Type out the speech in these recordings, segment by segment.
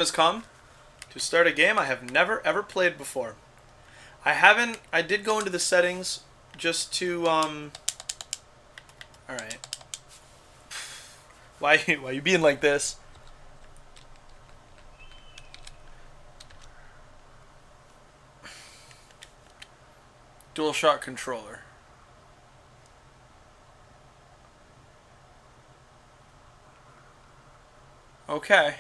Has come to start a game I have never ever played before. I did go into the settings just to all right. Why you being like this? DualShock controller. Okay.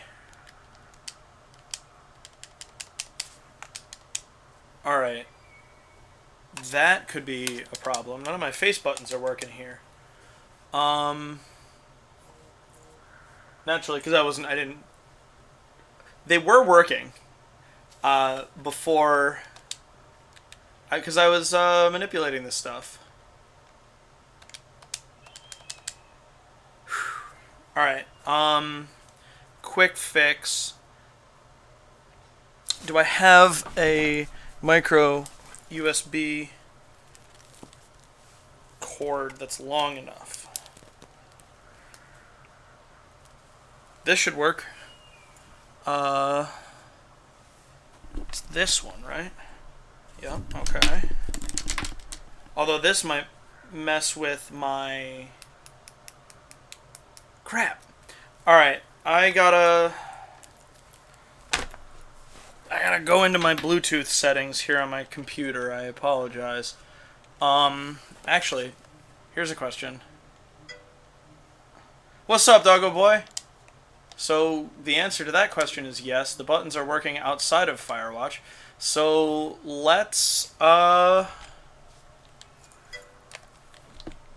All right. That could be a problem. None of my face buttons are working here. Um Naturally, because I didn't they were working before because I was manipulating this stuff. All right. Quick fix. Do I have a micro USB cord that's long enough? This should work. It's this one, right? Yep, okay. Although this might mess with my... Crap. Alright, I gotta go into my Bluetooth settings here on my computer. I apologize. Actually, here's a question. What's up, doggo boy? So the answer to that question is yes. The buttons are working outside of Firewatch. So let's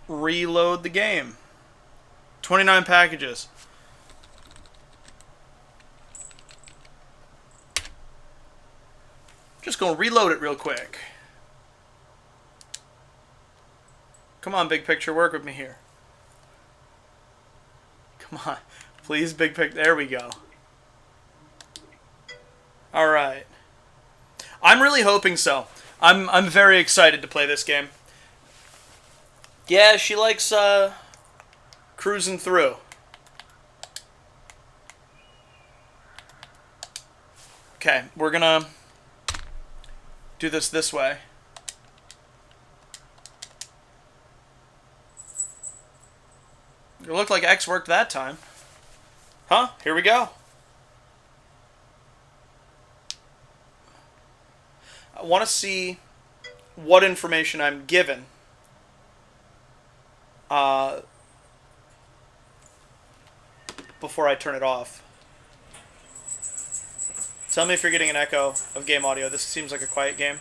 reload the game. 29 packages. Just gonna reload it real quick. Come on, big picture, work with me here. Come on. Please, big picture. There we go. Alright. I'm really hoping so. I'm very excited to play this game. Yeah, she likes cruising through. Okay, we're gonna do this way. It looked like X worked that time. Huh? Here we go. I want to see what information I'm given. Before I turn it off. Tell me if you're getting an echo of game audio. This seems like a quiet game.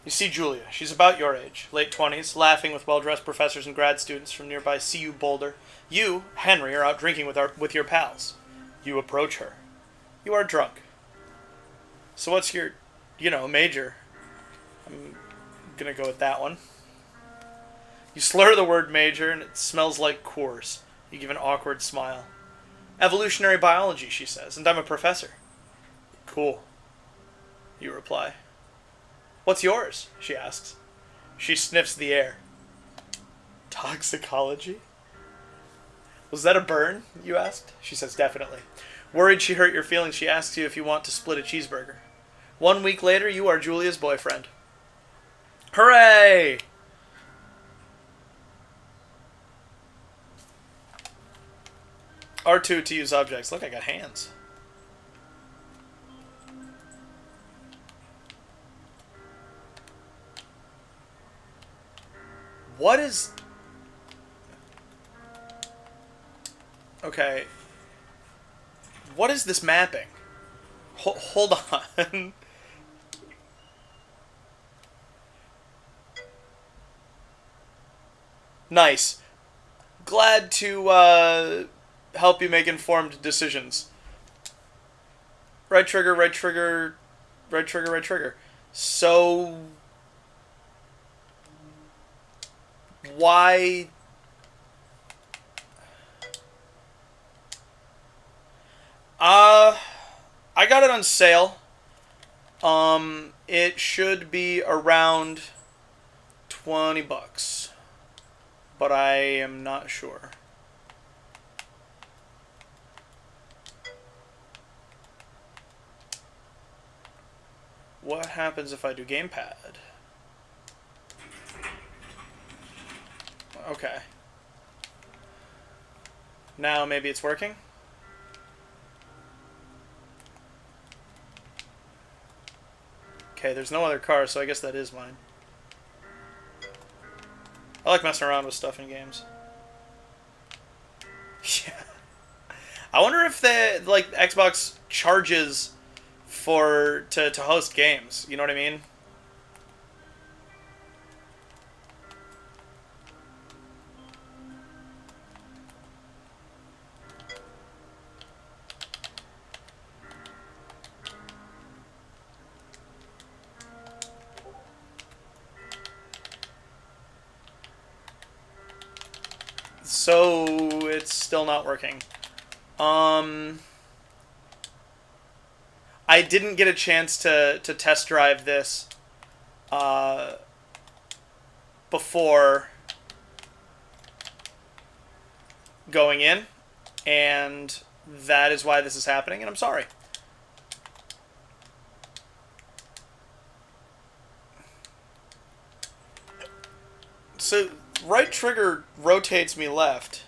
You see Julia. She's about your age, late 20s, laughing with well-dressed professors and grad students from nearby CU Boulder. You, Henry, are out drinking with your pals. You approach her. You are drunk. So what's your, major? I'm gonna go with that one. You slur the word major, and it smells like Coors. You give an awkward smile. Evolutionary biology, she says, and I'm a professor. Cool. You reply. What's yours? She asks. She sniffs the air. Toxicology? Was that a burn? You asked. She says definitely. Worried she hurt your feelings, she asks you if you want to split a cheeseburger. 1 week later, you are Julia's boyfriend. Hooray! R2 to use objects. Look, I got hands. What is... Okay. What is this mapping? Hold on. Nice. Glad to help you make informed decisions. Right trigger, right trigger, right trigger, right trigger. So why? Uh, I got it on sale. It should be around $20, but I am not sure. What happens if I do gamepad? Okay. Now maybe it's working? Okay, there's no other car, so I guess that is mine. I like messing around with stuff in games. Yeah. I wonder if the like Xbox charges to host games. You know what I mean? So it's still not working. I didn't get a chance to test drive this before going in, and that is why this is happening, and I'm sorry. So, right trigger rotates me left.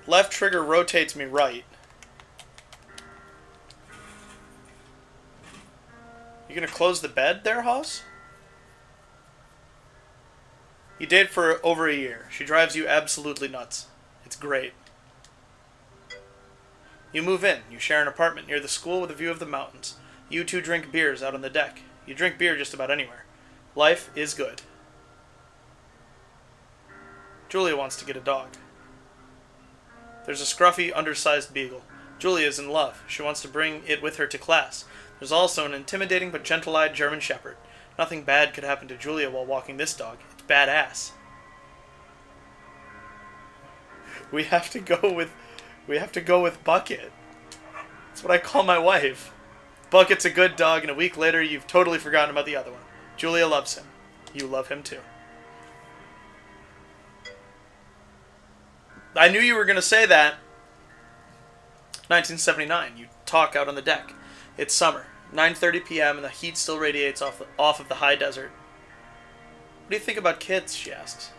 Left trigger rotates me right. You gonna close the bed there, Hoss? You date for over a year. She drives you absolutely nuts. It's great. You move in. You share an apartment near the school with a view of the mountains. You two drink beers out on the deck. You drink beer just about anywhere. Life is good. Julia wants to get a dog. There's a scruffy, undersized beagle. Julia is in love. She wants to bring it with her to class. There's also an intimidating but gentle-eyed German Shepherd. Nothing bad could happen to Julia while walking this dog. It's badass. We have to go with Bucket. That's what I call my wife. Bucket's a good dog, and a week later you've totally forgotten about the other one. Julia loves him. You love him too. I knew you were going to say that. 1979. You talk out on the deck. It's summer. 9:30 p.m. and the heat still radiates off of the high desert. What do you think about kids? She asks.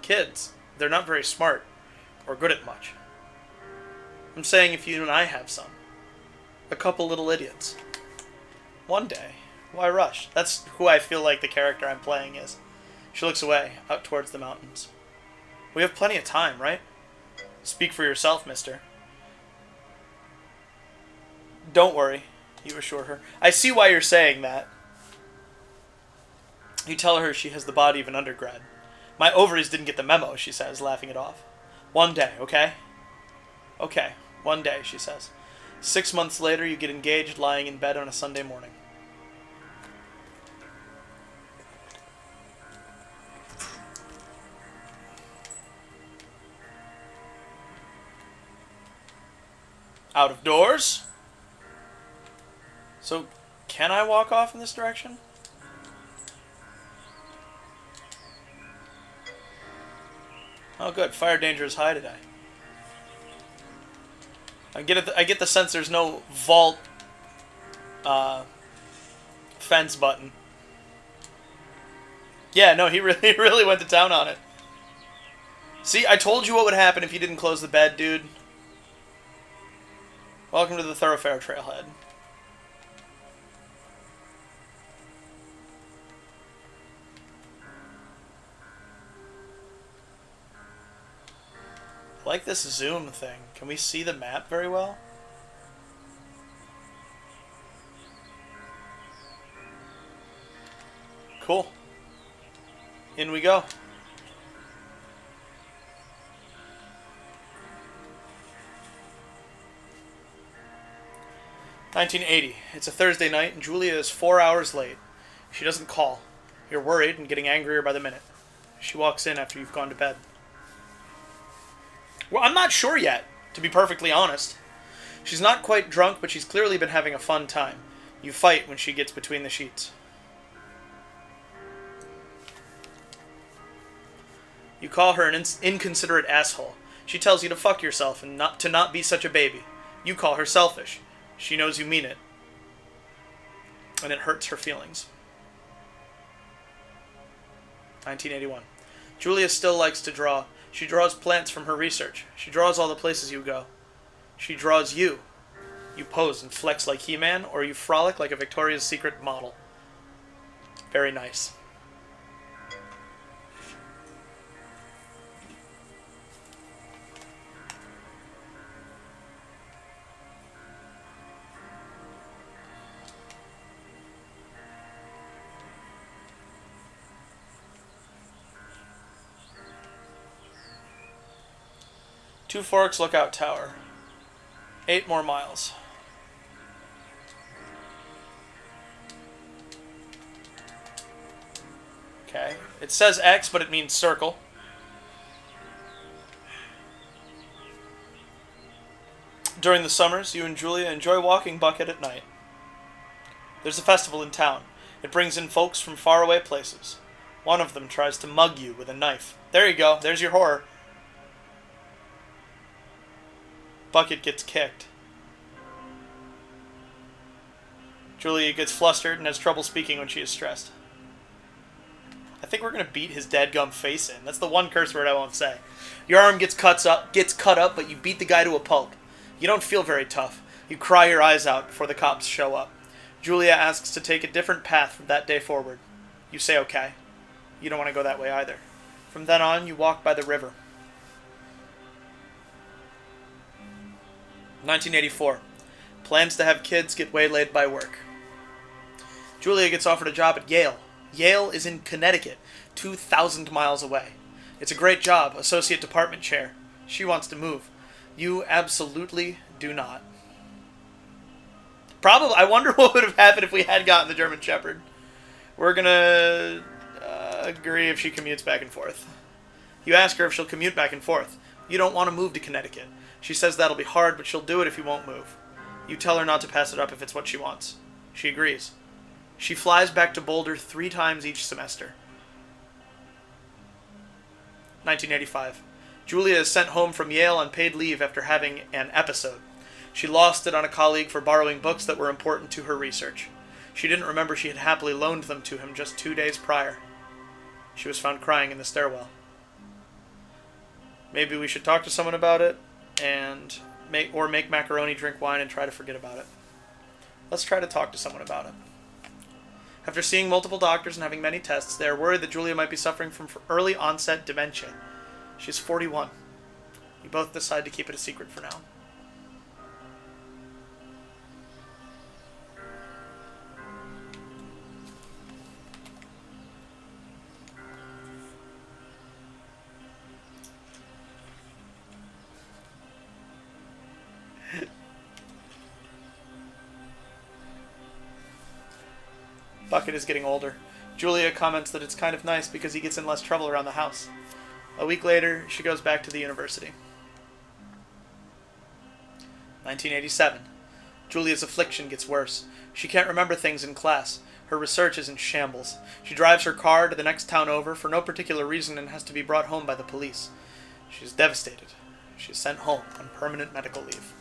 Kids. They're not very smart or good at much. I'm saying if you and I have some. A couple little idiots. One day. Why rush? That's who I feel like the character I'm playing is. She looks away, out towards the mountains. We have plenty of time, right? Speak for yourself, mister. Don't worry, you assure her. I see why you're saying that. You tell her she has the body of an undergrad. My ovaries didn't get the memo, she says, laughing it off. One day, okay? Okay, one day, she says. 6 months later, you get engaged lying in bed on a Sunday morning. Out of doors? So, can I walk off in this direction? Oh good, fire danger is high today. I get the sense there's no vault fence button. Yeah, no, he really went to town on it. See, I told you what would happen if you didn't close the bed, dude. Welcome to the Thoroughfare Trailhead. I like this zoom thing. Can we see the map very well? Cool. In we go. 1980. It's a Thursday night, and Julia is 4 hours late. She doesn't call. You're worried and getting angrier by the minute. She walks in after you've gone to bed. Well, I'm not sure yet, to be perfectly honest. She's not quite drunk, but she's clearly been having a fun time. You fight when she gets between the sheets. You call her an inconsiderate asshole. She tells you to fuck yourself and not be such a baby. You call her selfish. She knows you mean it. And it hurts her feelings. 1981. Julia still likes to draw. She draws plants from her research. She draws all the places you go. She draws you. You pose and flex like He-Man, or you frolic like a Victoria's Secret model. Very nice. Two Forks Lookout Tower. 8 more miles. Okay. It says X, but it means circle. During the summers, you and Julia enjoy walking Bucket at night. There's a festival in town. It brings in folks from faraway places. One of them tries to mug you with a knife. There you go. There's your horror. Bucket gets kicked. Julia gets flustered and has trouble speaking when she is stressed. I think we're going to beat his dadgum face in. That's the one curse word I won't say. Your arm gets cut up, but you beat the guy to a pulp. You don't feel very tough. You cry your eyes out before the cops show up. Julia asks to take a different path from that day forward. You say okay. You don't want to go that way either. From then on, you walk by the river. 1984. Plans to have kids get waylaid by work. Julia gets offered a job at Yale. Yale is in Connecticut, 2,000 miles away. It's a great job, associate department chair. She wants to move. You absolutely do not. Probably. I wonder what would have happened if we had gotten the German Shepherd. We're going to agree if she commutes back and forth. You ask her if she'll commute back and forth. You don't want to move to Connecticut. She says that'll be hard, but she'll do it if you won't move. You tell her not to pass it up if it's what she wants. She agrees. She flies back to Boulder 3 times each semester. 1985. Julia is sent home from Yale on paid leave after having an episode. She lost it on a colleague for borrowing books that were important to her research. She didn't remember she had happily loaned them to him just 2 days prior. She was found crying in the stairwell. Maybe we should talk to someone about it, and make macaroni, drink wine, and try to forget about it. Let's try to talk to someone about it. After seeing multiple doctors and having many tests, they are worried that Julia might be suffering from early onset dementia. She's 41. You both decide to keep it a secret for now. Bucket is getting older. Julia comments that it's kind of nice because he gets in less trouble around the house. A week later, she goes back to the university. 1987. Julia's affliction gets worse. She can't remember things in class. Her research is in shambles. She drives her car to the next town over for no particular reason and has to be brought home by the police. She is devastated. She is sent home on permanent medical leave.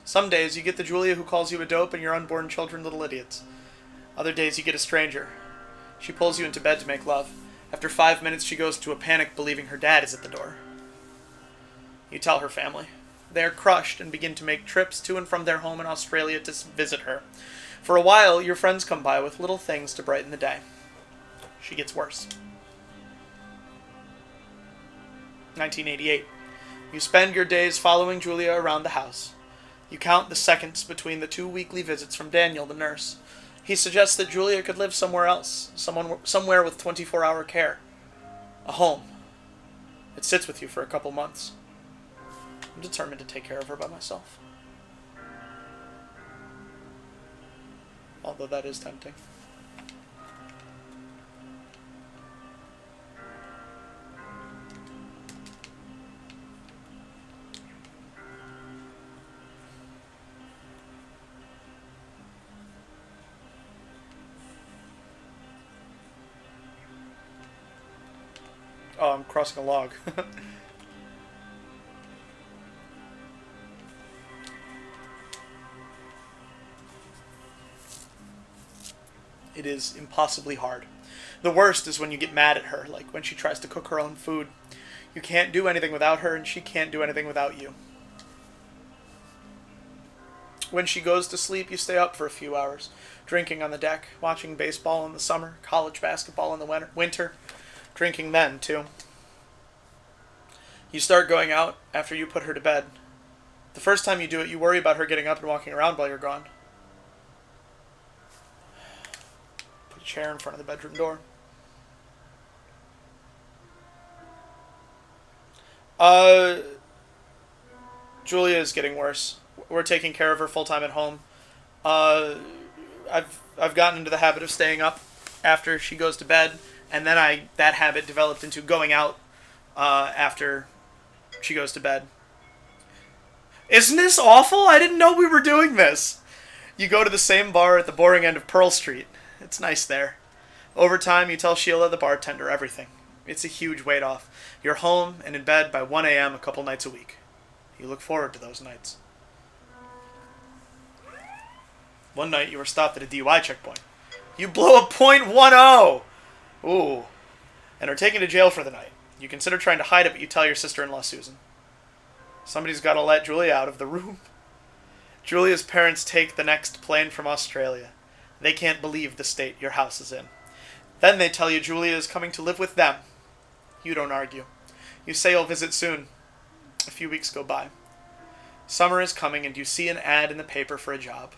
Some days you get the Julia who calls you a dope and your unborn children little idiots. Other days you get a stranger. She pulls you into bed to make love. After 5 minutes she goes into a panic believing her dad is at the door. You tell her family. They are crushed and begin to make trips to and from their home in Australia to visit her. For a while, your friends come by with little things to brighten the day. She gets worse. 1988. You spend your days following Julia around the house. You count the seconds between the 2 weekly visits from Daniel, the nurse. He suggests that Julia could live somewhere else, somewhere with 24-hour care. A home. It sits with you for a couple months. I'm determined to take care of her by myself. Although that is tempting. Oh, I'm crossing a log. It is impossibly hard. The worst is when you get mad at her, like when she tries to cook her own food. You can't do anything without her, and she can't do anything without you. When she goes to sleep, you stay up for a few hours, drinking on the deck, watching baseball in the summer, college basketball in the winter, drinking then, too. You start going out after you put her to bed. The first time you do it, you worry about her getting up and walking around while you're gone. Put a chair in front of the bedroom door. Julia is getting worse. We're taking care of her full time at home. I've gotten into the habit of staying up after she goes to bed, and then that habit developed into going out after she goes to bed. Isn't this awful? I didn't know we were doing this. You go to the same bar at the boring end of Pearl Street. It's nice there. Over time, you tell Sheila, the bartender, everything. It's a huge weight off. You're home and in bed by 1 a.m. a couple nights a week. You look forward to those nights. One night, you were stopped at a DUI checkpoint. You blow a .10! Ooh. And are taken to jail for the night. You consider trying to hide it, but you tell your sister-in-law, Susan. Somebody's got to let Julia out of the room. Julia's parents take the next plane from Australia. They can't believe the state your house is in. Then they tell you Julia is coming to live with them. You don't argue. You say you'll visit soon. A few weeks go by. Summer is coming and you see an ad in the paper for a job.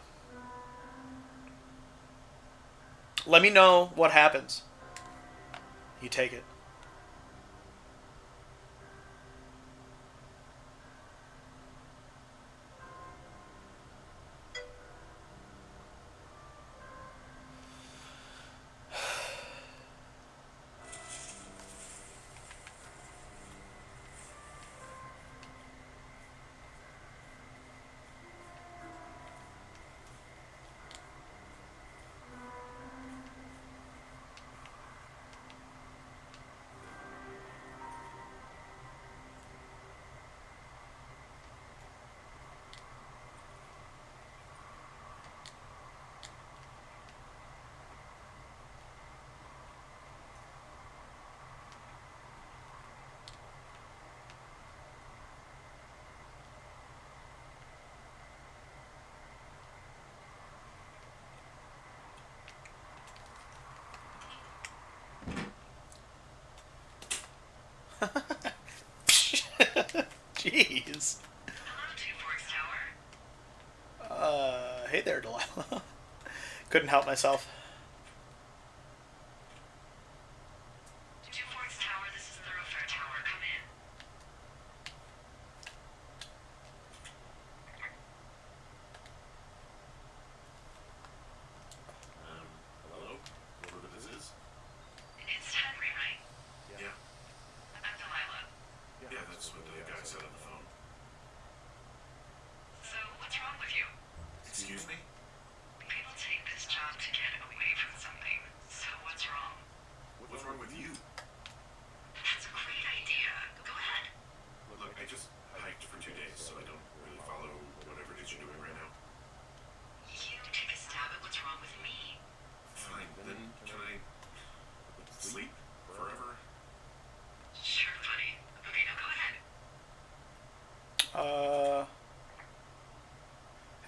Let me know what happens. You take it. Jeez. Hey there, Delilah. Couldn't help myself.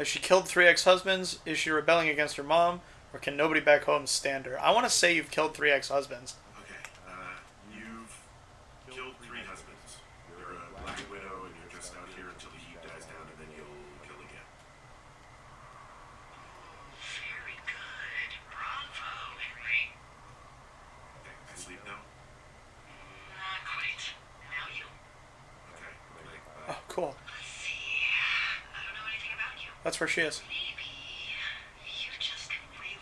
Has she killed 3 ex-husbands? Is she rebelling against her mom? Or can nobody back home stand her? I want to say you've killed 3 ex-husbands. Okay, you've killed 3 husbands. You're a black widow and you're just out here until the heat dies down and then you'll kill again. Very good. Bravo, Henry. Okay, I sleep now? Not quite. Now you. Okay, good night. Oh, cool. Let's see. I don't know anything about you. That's where she is. Maybe you just really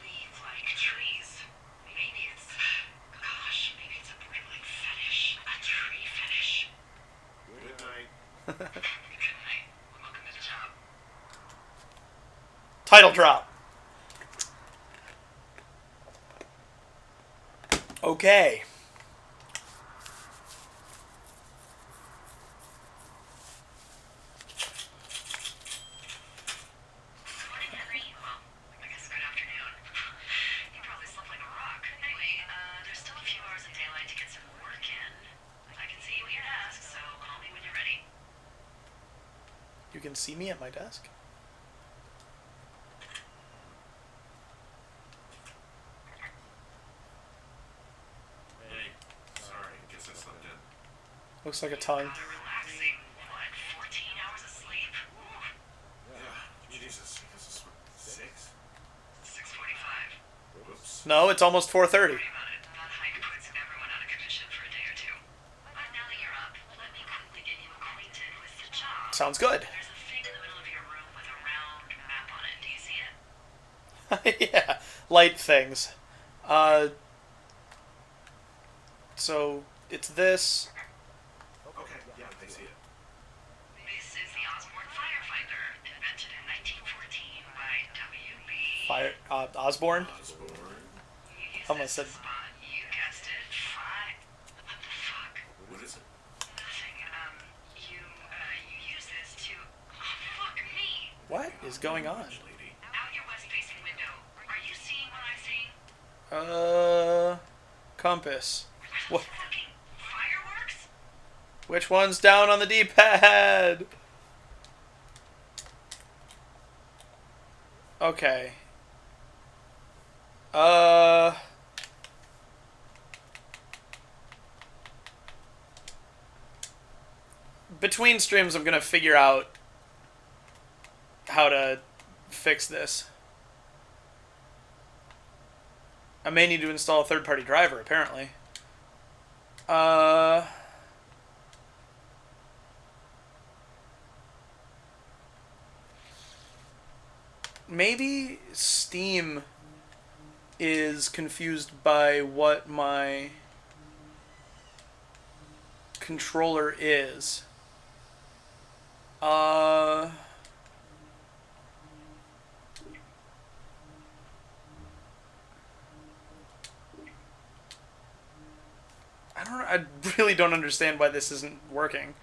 Title drop. Okay. Morning, Henry. Well, I guess good afternoon. You probably slept like a rock. Anyway, there's still a few hours of daylight to get some work in. I can see you at your desk, so call me when you're ready. You can see me at my desk. Hey, sorry, guess I slept in. Looks like a tongue. Got a relaxing, what, 14 hours of sleep? Ooh, Yeah, Jesus, I guess it's what, 6? 6:45. Whoops. No, it's almost 4:30. Worry about it. That hike puts everyone out of commission for a day or two. But now that you're up, let me quickly get you acquainted with the job. Sounds good. There's a thing in the middle of your room with a round map on it. Do you see it? Yeah, light things. So it's this. Okay, yeah, I see it. This is the Osborne Firefinder, invented in 1914 by W.B. Fire Osborne. Osborne. You use Almost this said- to spot, you guessed it, what the fuck? What is it? Nothing. You use this to. Oh, fuck me! What is going on? Lady. Out your west-facing window. Are you seeing what I'm seeing? Compass. What? Fucking fireworks? Which one's down on the D-pad? Okay. Between streams, I'm gonna figure out how to fix this. I may need to install a third-party driver, apparently. Maybe Steam is confused by what my controller is. I don't. I really don't understand why this isn't working.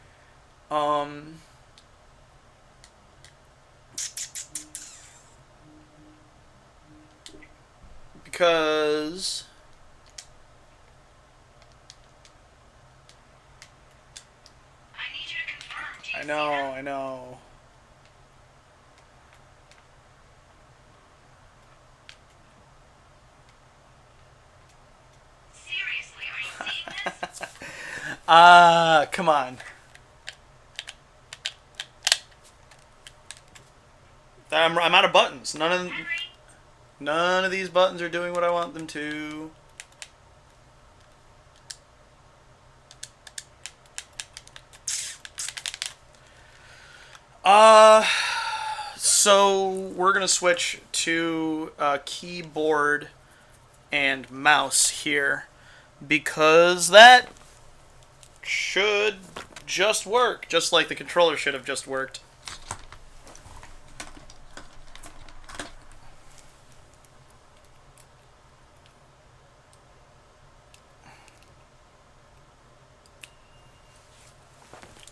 Because I need you to confirm. Do you I see know, that? I know. Seriously, are you seeing this? Come on. I'm out of buttons. Henry? None of these buttons are doing what I want them to. So we're gonna switch to keyboard and mouse here because that should just work, just like the controller should have just worked.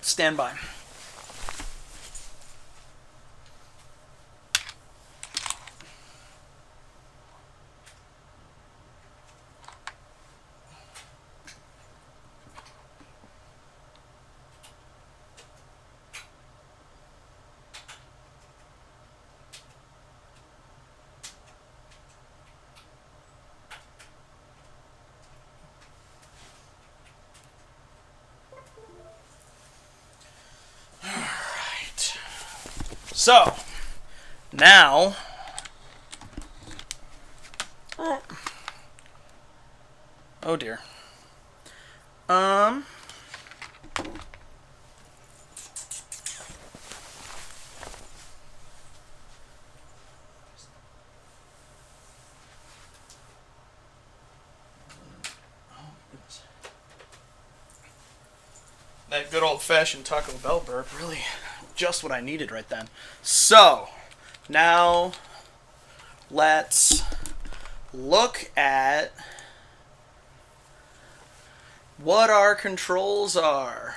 Stand by. So, now, oh dear. That good old-fashioned Taco Bell burp, really just what I needed right then. So, now Let's look at what our controls are.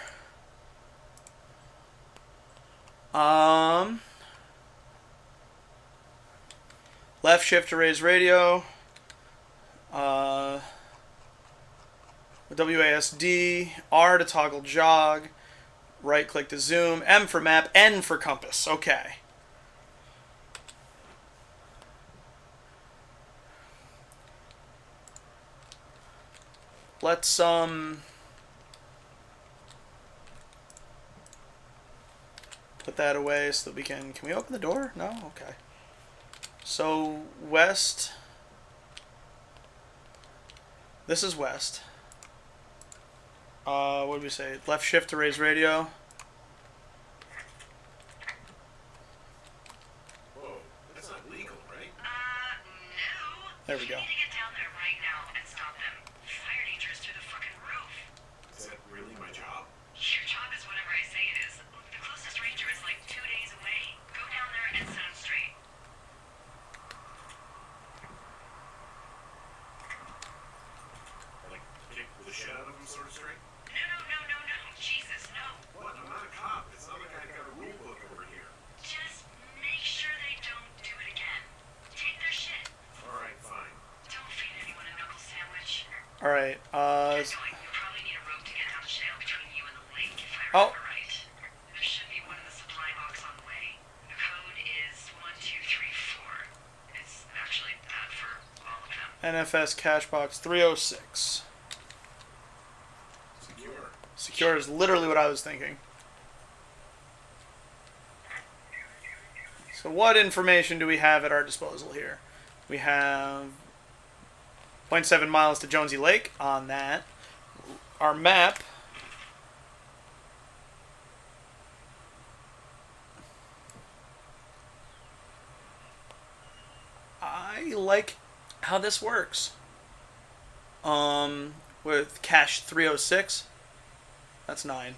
Left shift to raise radio. WASD. R to toggle jog. Right click to zoom. M for map. N for compass. Okay. Let's put that away so that we can we open the door? No? Okay. So west. This is west. What did we say? Left shift to raise radio. Whoa, that's not legal, right? No. There we go. You need to get down there right now and stop them. Fire danger is through the fucking roof. Is that really my job? Your job is whatever I say it is. The closest ranger is like 2 days away. Go down there and set them straight. Like, kick the shit out of them, sort of straight? No. Jesus, no. What? I'm not a cop. It's not like I've got a rule book over here. Just make sure they don't do it again. Take their shit. Alright, fine. Don't feed anyone a knuckle sandwich. Alright, Keep going. You probably need a rope to get down the shale between you and the lake, if I Oh. remember right. There should be one in the supply box on the way. The code is 1234. It's actually that for all of them. NFS cache box 306. Secure. Secure is literally what I was thinking. So what information do we have at our disposal here? We have 0.7 miles to Jonesy Lake on that. Our map. I like how this works. With cache 306. That's 9.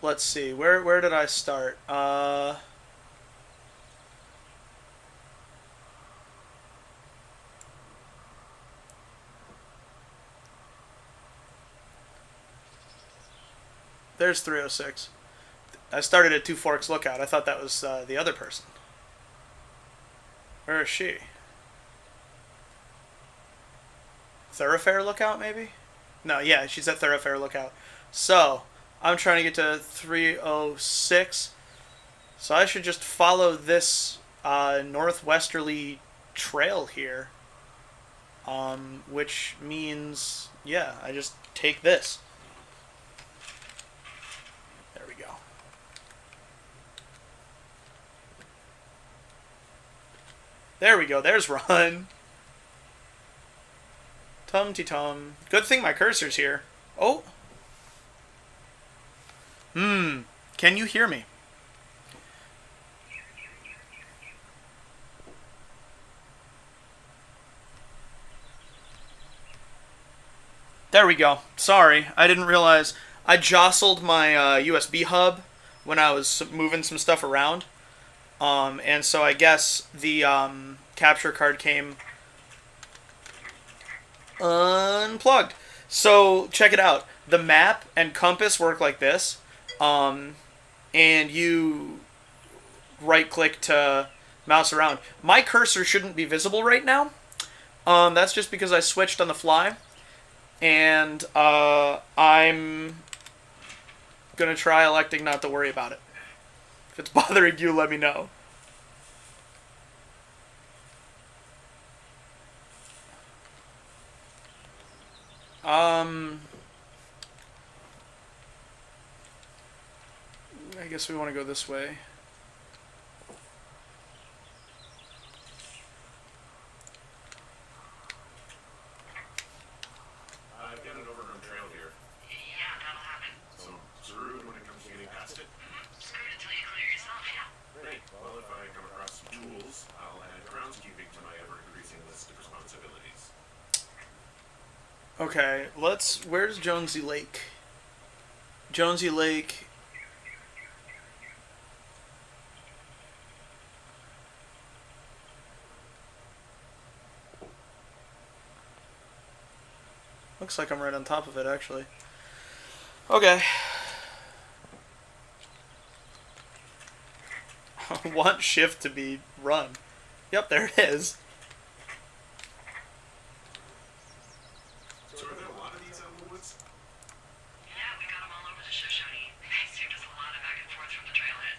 Let's see. Where did I start? There's 306. I started at Two Forks Lookout. I thought that was the other person. Where is she? Thoroughfare Lookout, maybe? No, yeah, she's at Thoroughfare Lookout. So, I'm trying to get to 306. So I should just follow this northwesterly trail here. Which means, yeah, I just take this. There we go. There we go. There's run. Tum-ti-tum. Good thing my cursor's here. Oh. Can you hear me? There we go. Sorry, I didn't realize. I jostled my USB hub when I was moving some stuff around. And so I guess the capture card came unplugged. So check it out. The map and compass work like this. And you right click to mouse around. My cursor shouldn't be visible right now. That's just because I switched on the fly. And I'm going to try electing not to worry about it. If it's bothering you, let me know. I guess we want to go this way. I've got an overgrown trail here. Yeah, that'll happen. So, screwed when it comes to getting past it? Screwed until you clear yourself, yeah. Great. Well, if I come across some tools, I'll add groundskeeping to my ever-increasing list of responsibilities. Okay, where's Jonesy Lake? Jonesy Lake. Looks like I'm right on top of it, actually. Okay. Want shift to be run. Yep, there it is. So are there a lot of these out in the woods? Yeah, we got them all over the Shoshone. They saved us a lot of back and forth from the trailhead.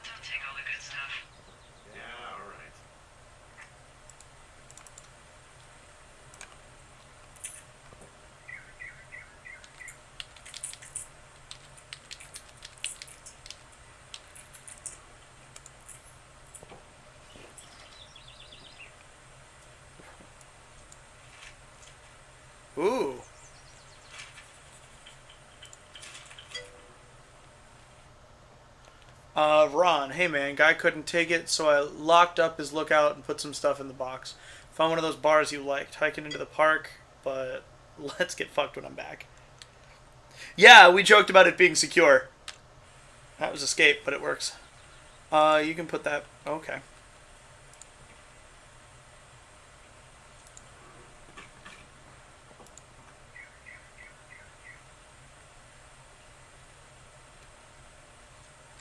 Don't take all the good stuff. Yeah, alright. Ooh. Ron, hey man, guy couldn't take it, so I locked up his lookout and put some stuff in the box. Found one of those bars you liked, hiking into the park, but let's get fucked when I'm back. Yeah, we joked about it being secure. That was escape, but it works. You can put that. Okay.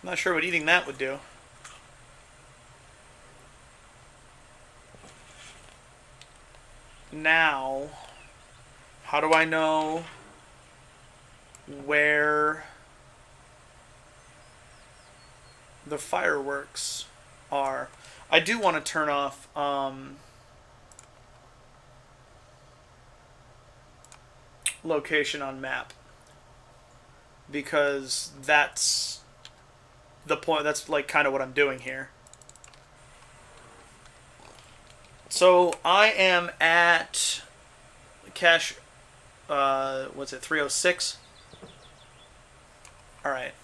I'm not sure what eating that would do. Now, how do I know where the fireworks are? I do want to turn off location on map, because that's the point. That's like kind of what I'm doing here. So I am at cache, what's it, 306? Alright.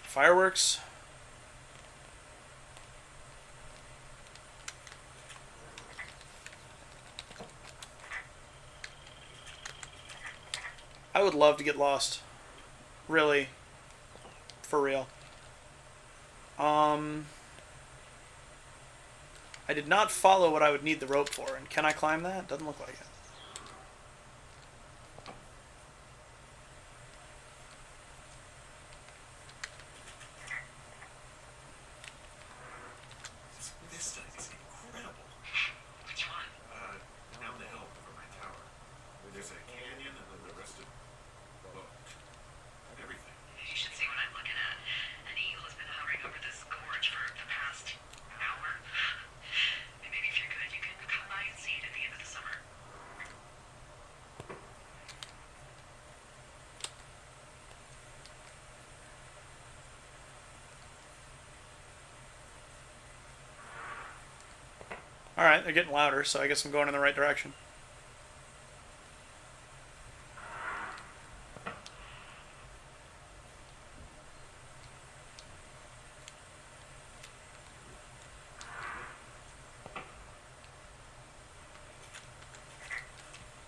Fireworks. I would love to get lost. Really. For real. I did not follow what I would need the rope for, and can I climb that? Doesn't look like it. This stuff is incredible. Which one? Down the hill from my tower. There's a canyon and then the rest of, well, everything. You should see what I'm looking at. An eagle has been hovering over this gorge for the past hour. Maybe if you're good, you can come by and see it at the end of the summer. Alright, they're getting louder, so I guess I'm going in the right direction.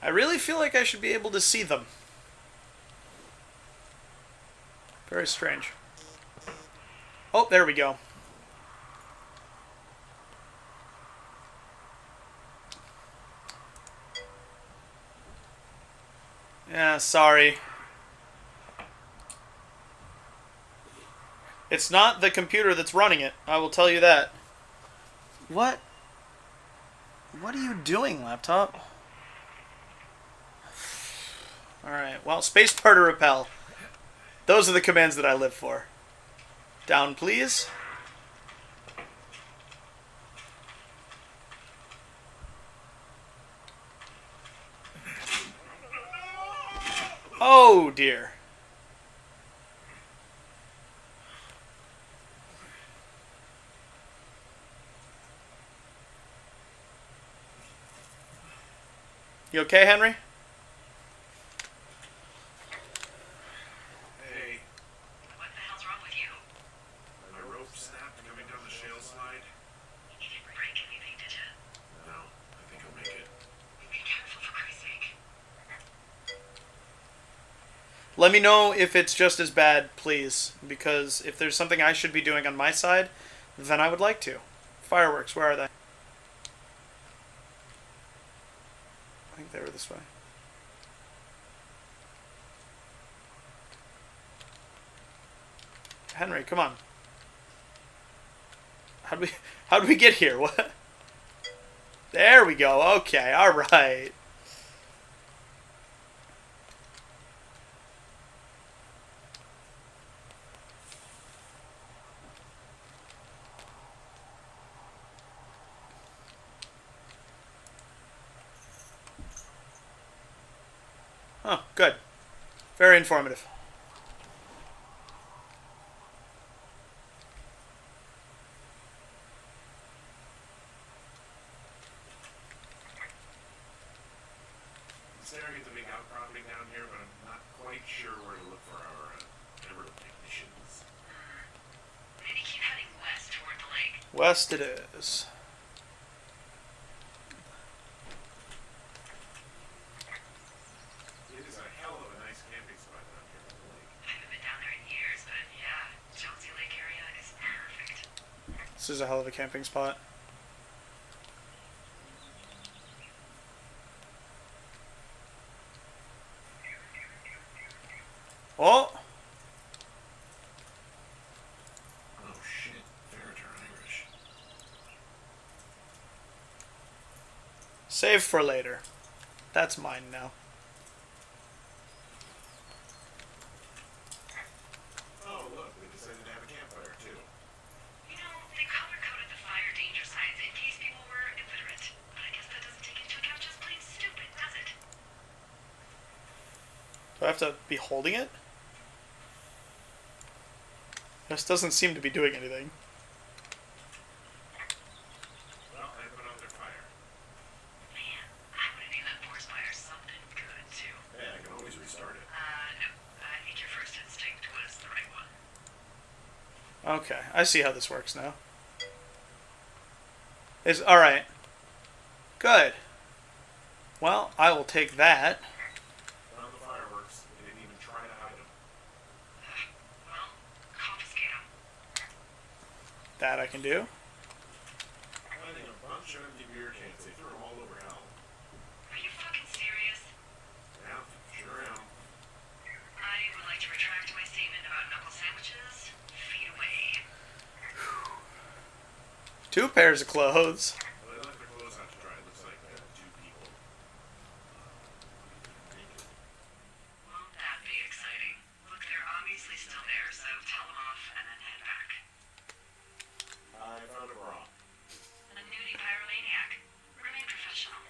I really feel like I should be able to see them. Very strange. Oh, there we go. Yeah, sorry. It's not the computer that's running it, I will tell you that. What? What are you doing, laptop? Alright, well, spacebar to repel. Those are the commands that I live for. Down, please. Oh, dear. You okay, Henry? Hey, What the hell's wrong with you? my rope snapped coming down the shale slide. You didn't break anything, did you? No, I think I'll make it. Be careful, for Christ's sake. Let me know if it's just as bad, please. Because if there's something I should be doing on my side, then I would like to. Fireworks, where are they? I think they were this way. Henry, come on. How did we get here? What? There we go. Okay, all right. Oh, good. Very informative. Staring at the big outcropping down here, but I'm not quite sure where to look for our emerald technicians. Maybe keep heading west toward the lake. West it is. It is a hell of a nice camping spot down here by the lake. I haven't been down there in years, but yeah, Jonesy Lake area is perfect. This is a hell of a camping spot. Oh! Oh shit, ferret are Irish. Save for later. That's mine now. Oh look, we decided to have a campfire too. You know, they color-coded the fire danger signs in case people were illiterate. But I guess that doesn't take into account just plain stupid, does it? Do I have to be holding it? This doesn't seem to be doing anything. Well, I put out their fire. Man, I would have that forest fire something good, too. Yeah, I can always restart it. No. I think your first instinct was the right one. Okay, I see how this works now. Is alright. Good. Well, I will take that. Found the fireworks. They didn't even try to hide them. Well, confiscate them. That I can do. Finding a bunch of empty beer cans. They threw them all over hell. Are you fucking serious? Yeah, sure am. I would like to retract my statement about knuckle sandwiches. Feet away. 2 pairs of clothes. Well, they left their clothes out to dry. It looks like 2 people. Naked. Won't that be exciting? Look, they're obviously still there, so tell them off and then head back. I found a bra. A nudie pyromaniac. Remain professional.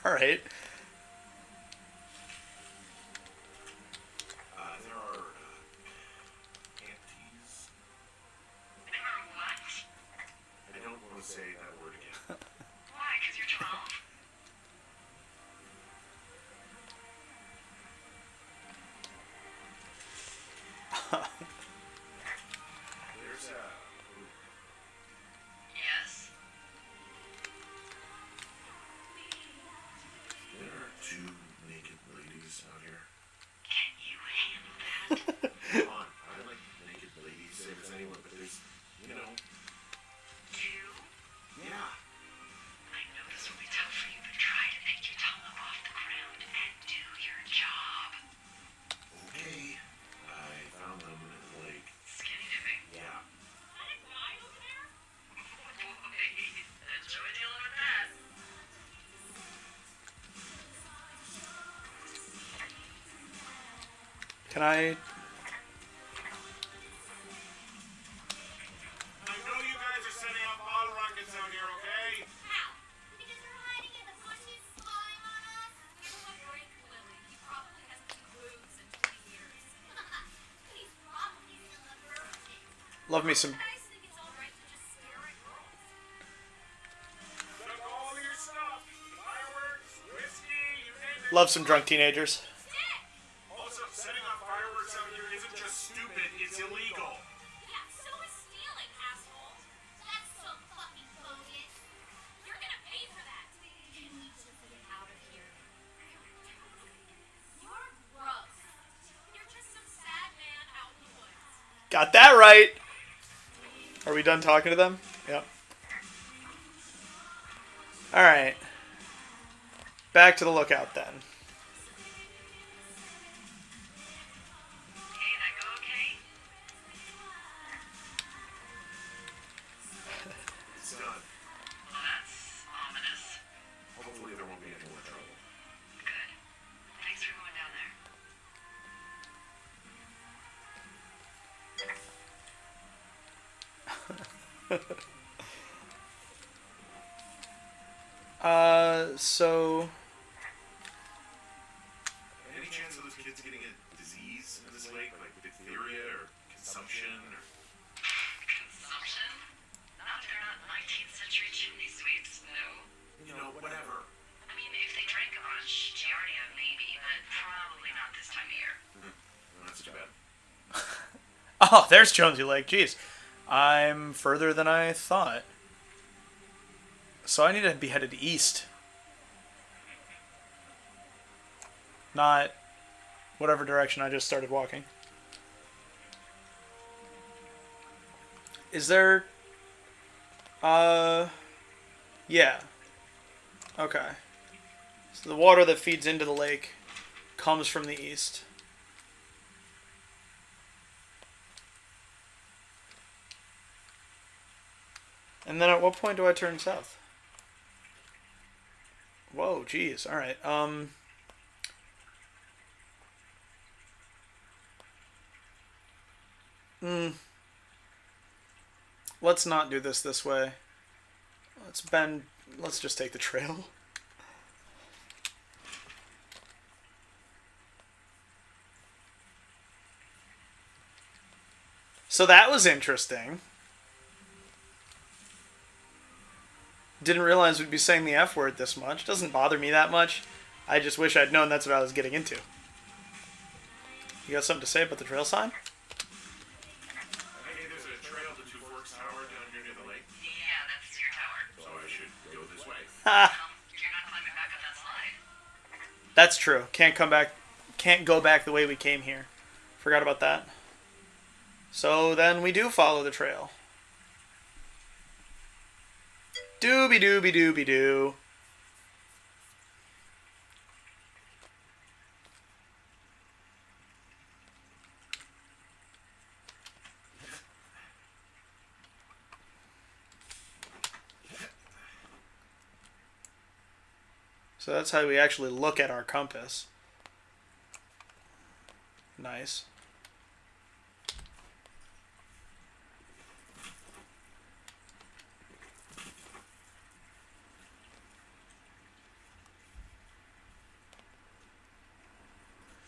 Alright. There are panties. There are what? I don't want to say that word again. Why? Because you're 12? There's Yes. there are 2 naked ladies out here. Can you handle that? Come on, I like naked ladies, same as anyone, but there's, you know, You? yeah. I know this will be tough for you, but try to pick your tongue up off the ground and do your job. Okay. I found them at the lake. Skinny dipping. Yeah. Enjoy dealing with that. Can I... I know you guys are setting up bottle rockets out here, okay? How? Because we're hiding in the bushes, spying on us? You know what, Drake Lily? He probably hasn't been boobs in 20 years. He's probably still a virgin. Love me some... I just think it's alright to just stare at girls. Took all your stuff. Fireworks, whiskey, you name it. Love some drunk teenagers. Also, setting off fireworks out here isn't just stupid, it's illegal. Yeah, so is stealing, asshole. That's so fucking bogus. You're gonna pay for that. Can we just get out of here? You're gross. You're just some sad man out in the woods. Got that right! Are we done talking to them? Yep. Alright. Back to the lookout then. So Any chance of those kids getting a disease in this lake, like diphtheria or consumption? Or... Consumption? Not if they're not 19th century chimney sweeps, no. You know, whatever. I mean, if they drank a bunch, Giardia maybe, but probably not this time of year. Well, that's too bad. oh, there's Jonesy Lake. Jeez, I'm further than I thought. So I need to be headed east, not whatever direction I just started walking. Is there? Yeah. Okay. So the water that feeds into the lake comes from the east. And then at what point do I turn south? Whoa, geez. All right. Let's not do this way. Let's bend. Let's just take the trail. So that was interesting. Didn't realize we'd be saying the F word this much. Doesn't bother me that much. I just wish I'd known that's what I was getting into. You got something to say about the trail sign? Hey, there's a trail to Two Forks Tower down here near the lake. Yeah, that's your tower. So I should go this way. You're not climbing back up that slide. That's true. Can't come back. Can't go back the way we came here. Forgot about that. So then we do follow the trail. Dooby dooby dooby doo. So that's how we actually look at our compass. Nice.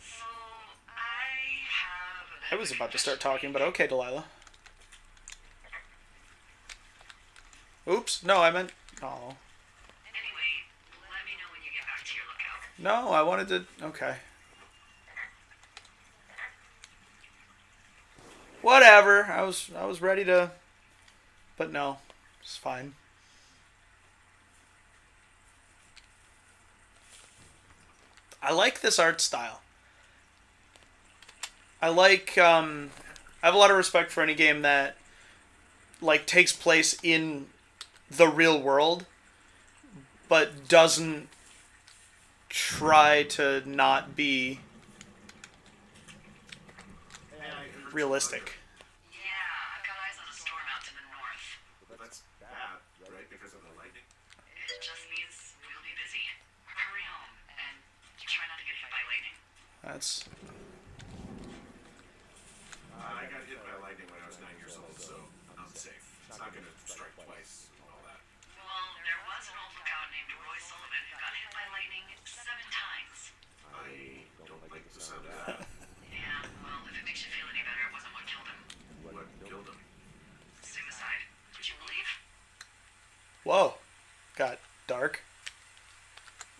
So, I have... I was about to start talking, but okay, Delilah. Oops. No, I meant... Oh. Anyway, let me know when you get back to your lookout. No, I wanted to... Okay. Whatever. I was ready to... But no. It's fine. I like this art style. I have a lot of respect for any game that like takes place in the real world but doesn't try to not be realistic. Yeah, I've got eyes on a storm out to the north. But that's bad, right? Because of the lightning? It just means we'll be busy. Hurry home, and try not to get hit by lightning. That's I got hit by lightning when I was 9 years old, so I'm safe. It's not going to strike twice and all that. Well, there was an old lookout named Roy Sullivan who got hit by lightning 7 times. I don't like the sound of that. Yeah, well, if it makes you feel any better, it wasn't what killed him. What killed him? Suicide. Would you believe? whoa. Got dark.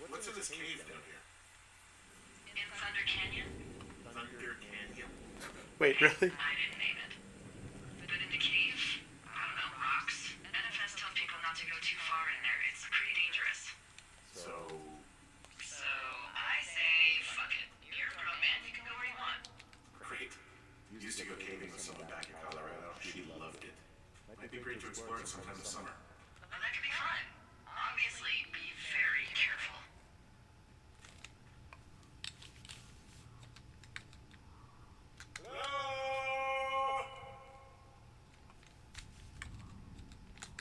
What's in this cave down here? In Thunder Canyon? Thunder Canyon? Wait, really? I didn't name it. But in the cave, I don't know, rocks. NFS tells people not to go too far in there. It's pretty dangerous. So, So, I say, fuck it. You're a grown man, you can go where you want. great. Used to go caving with someone back in Colorado. She loved it. Might be great to explore it sometime this summer. Well, that could be fun. Obviously, be very careful.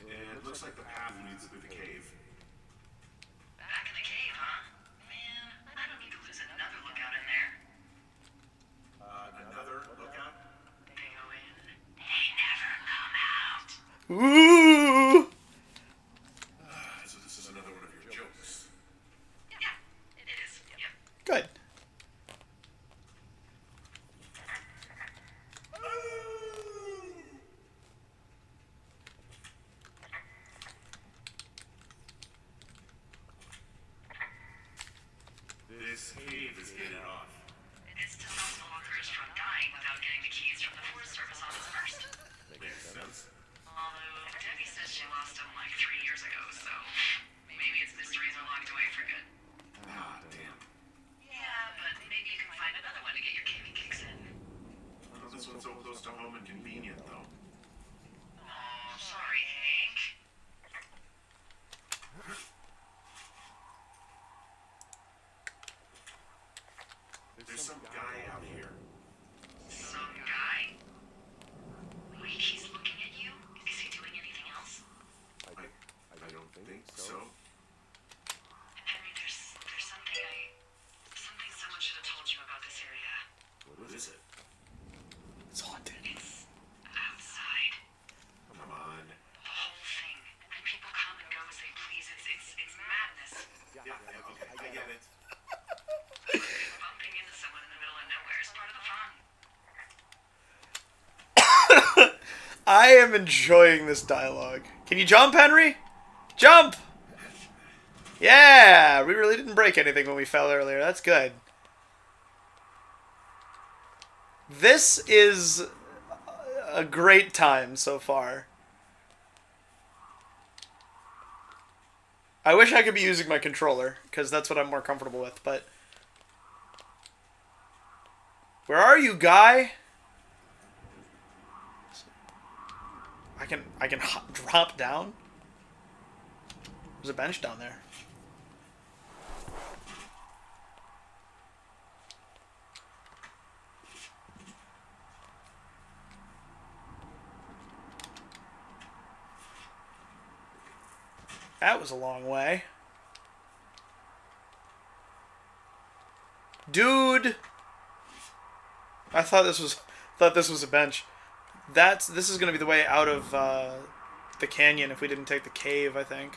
It looks like the path leads through the cave. Back in the cave, huh? Man, I don't need to lose another lookout in there. Another lookout? They go in, they never come out. Ooh. So this is another one of your jokes. This cave is gated off. It's to stop the walkers from dying without getting the keys from the Forest Service office first. Makes sense. Although Debbie says she lost them like 3 years ago, so maybe its mysteries are locked away for good. Ah, damn. Yeah, but maybe you can find another one to get your caving kicks in. Well, this one's so close to home and convenient, though. Oh, sorry, Hank. There's some guy out here. Some guy? Wait, he's looking at you? Is he doing anything else? I don't think so. Henry, there's something someone should have told you about this area. What is it? It's haunted. It's outside. Come on. The whole thing. And people come and go as they please. It's madness. Yeah, okay, I get it. Bumping into someone in the middle of nowhere is part of the fun. I am enjoying this dialogue. Can you jump, Henry? Jump! Yeah! We really didn't break anything when we fell earlier. That's good. This is a great time so far. I wish I could be using my controller, because that's what I'm more comfortable with, but... Where are you, guy? I can drop down? There's a bench down there. That was a long way. Dude! I thought this was a bench. This is gonna be the way out of the canyon if we didn't take the cave, I think.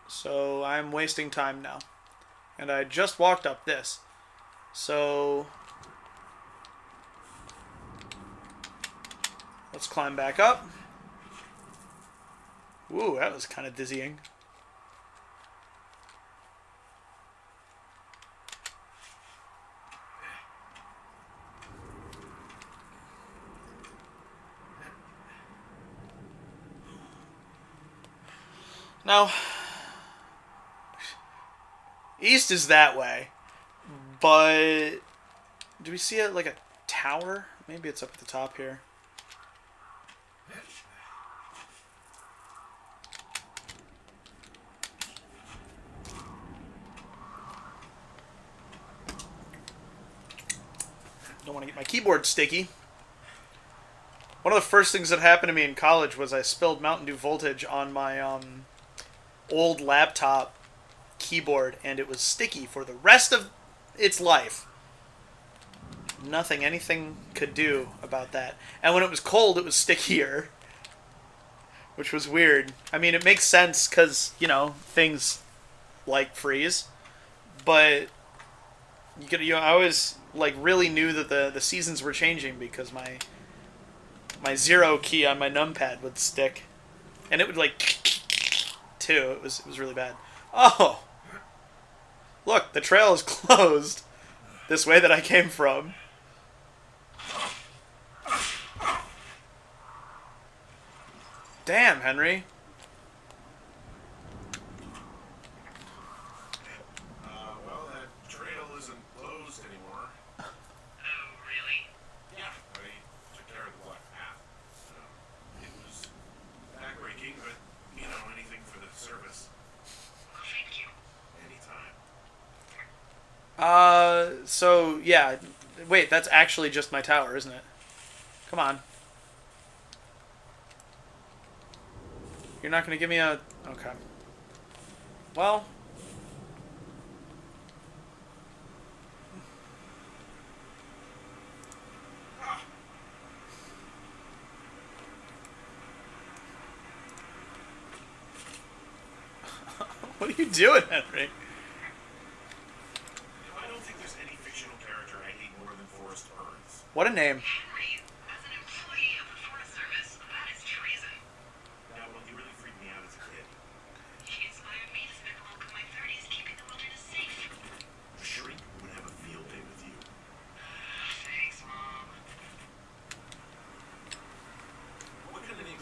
So I'm wasting time now. And I just walked up this. So let's climb back up. Ooh, that was kind of dizzying. Now, east is that way, but do we see it like a tower? Maybe it's up at the top here. Don't want to get my keyboard sticky. One of the first things that happened to me in college was I spilled Mountain Dew Voltage on my old laptop keyboard, and it was sticky for the rest of its life. Nothing anything could do about that. And when it was cold, it was stickier, which was weird. I mean, it makes sense because, you know, things like freeze, but I always like really knew that the seasons were changing because my 0 key on my numpad would stick, and it would like too. It was really bad. Oh, look, the trail is closed this way that I came from. Damn, Henry. Well, that trail isn't closed anymore. Oh, really? Yeah, I took care of the black path. It was backbreaking, but, you know, anything for the service. Well, thank you. Anytime. So, yeah. Wait, that's actually just my tower, isn't it? Come on. You're not going to give me a... Okay. Well... What are you doing, Henry? I don't think there's any fictional character I hate more than Forrest Burns. What a name. Henry, as an employee of the Forest Service, that is treason. Yeah, well, he really freaked me out as a kid. He inspired me to spend the bulk of my 30s keeping the wilderness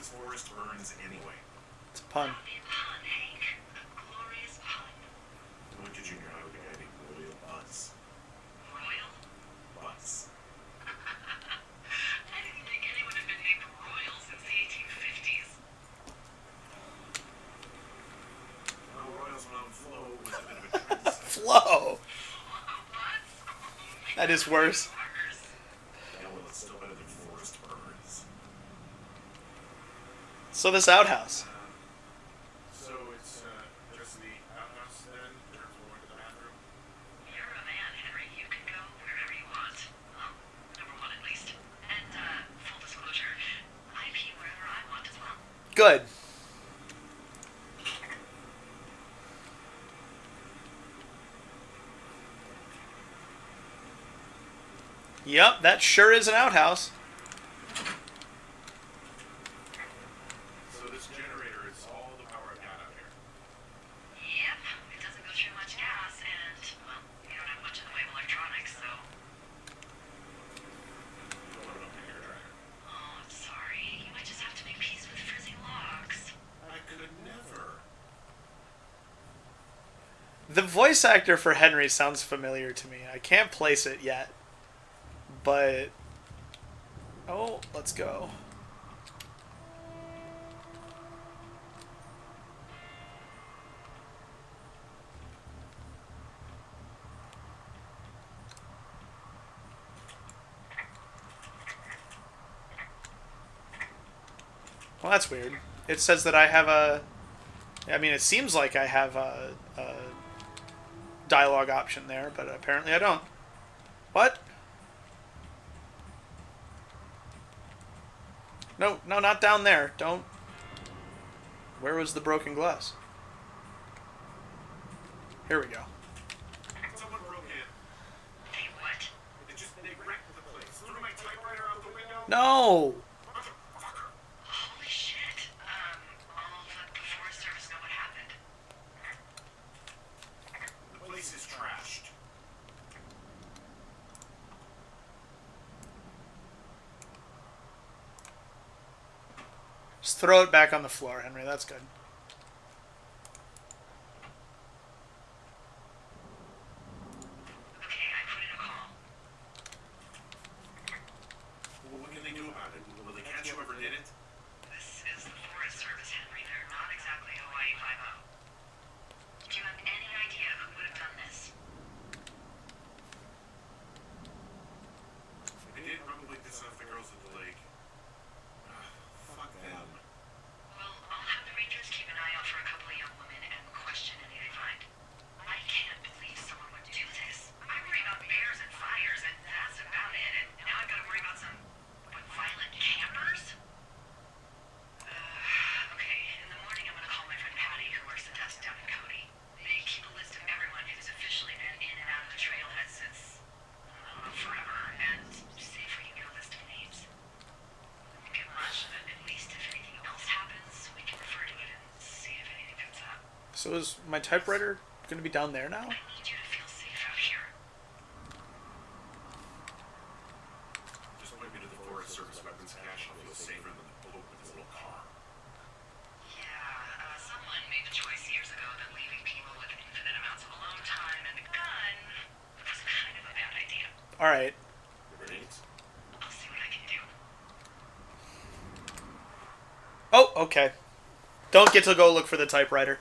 this forest burns anyway? It's a pun. A pun, Hank. A glorious pun. I went to junior high with a guy named Royal Buzz. Royal? Buzz. I didn't think anyone had been named Royal since the 1850s. Well, Royal's mom Flo was a bit of a trendsetter. Flo! What? That is worse. Yeah, well, it's still better than forest burns. So this outhouse. So it's just the outhouse then, in terms of going to the bathroom? You're a man, Henry. You can go wherever you want. Well, number one at least. And, full disclosure, I pee wherever I want as well. Good. Yep, that sure is an outhouse. So this generator is all the power I've got out here. Yep, it doesn't go through much gas, and, well, you don't have much in the way of electronics, so... What about the hair dryer? Oh, I'm sorry. You might just have to make peace with frizzy locks. I could never. The voice actor for Henry sounds familiar to me. I can't place it yet. But... Oh, let's go. Well, that's weird. It says that I have a... I mean, it seems like I have a dialogue option there, but apparently I don't. What? No, no, not down there. Don't... Where was the broken glass? Here we go. Someone broke in. They what? They wrecked the place. Threw my typewriter out the window. No! Motherfucker. Holy shit. All of the Forest Service know what happened. The place is trashed. Just throw it back on the floor, Henry. That's good. Okay, I put in a call. Well, what can they do about it? Will they catch whoever did it? This is the Forest Service, Henry. They're not exactly Hawaii Five-0. Do you have any idea who would have done this? They did probably piss off the girls at the lake. Fuck them. Well, I'll have the Rangers keep an eye out for a couple of young women and question any they find. I can't believe someone would do this. I worry about bears and fires, and that's about it. And now I've got to worry about some, violent campers? Okay, in the morning I'm going to call my friend Patty, who works the desk down in Cody. They keep a list of everyone who's officially been in and out of the trailhead since, forever, and see if we can get a list of names. Won't get much, but at least if anything else happens, we can refer to it and see if anything comes up. So is my typewriter going to be down there now? I need you to feel safe out here. Just point me to the Forest Service weapons cache. I'll feel safer than the Pope with his little car. Yeah, someone made the choice years ago that leaving people with infinite amounts of alone time and a gun was kind of a bad idea. Alright. Grenades? I'll see what I can do. Oh, okay. Don't get to go look for the typewriter.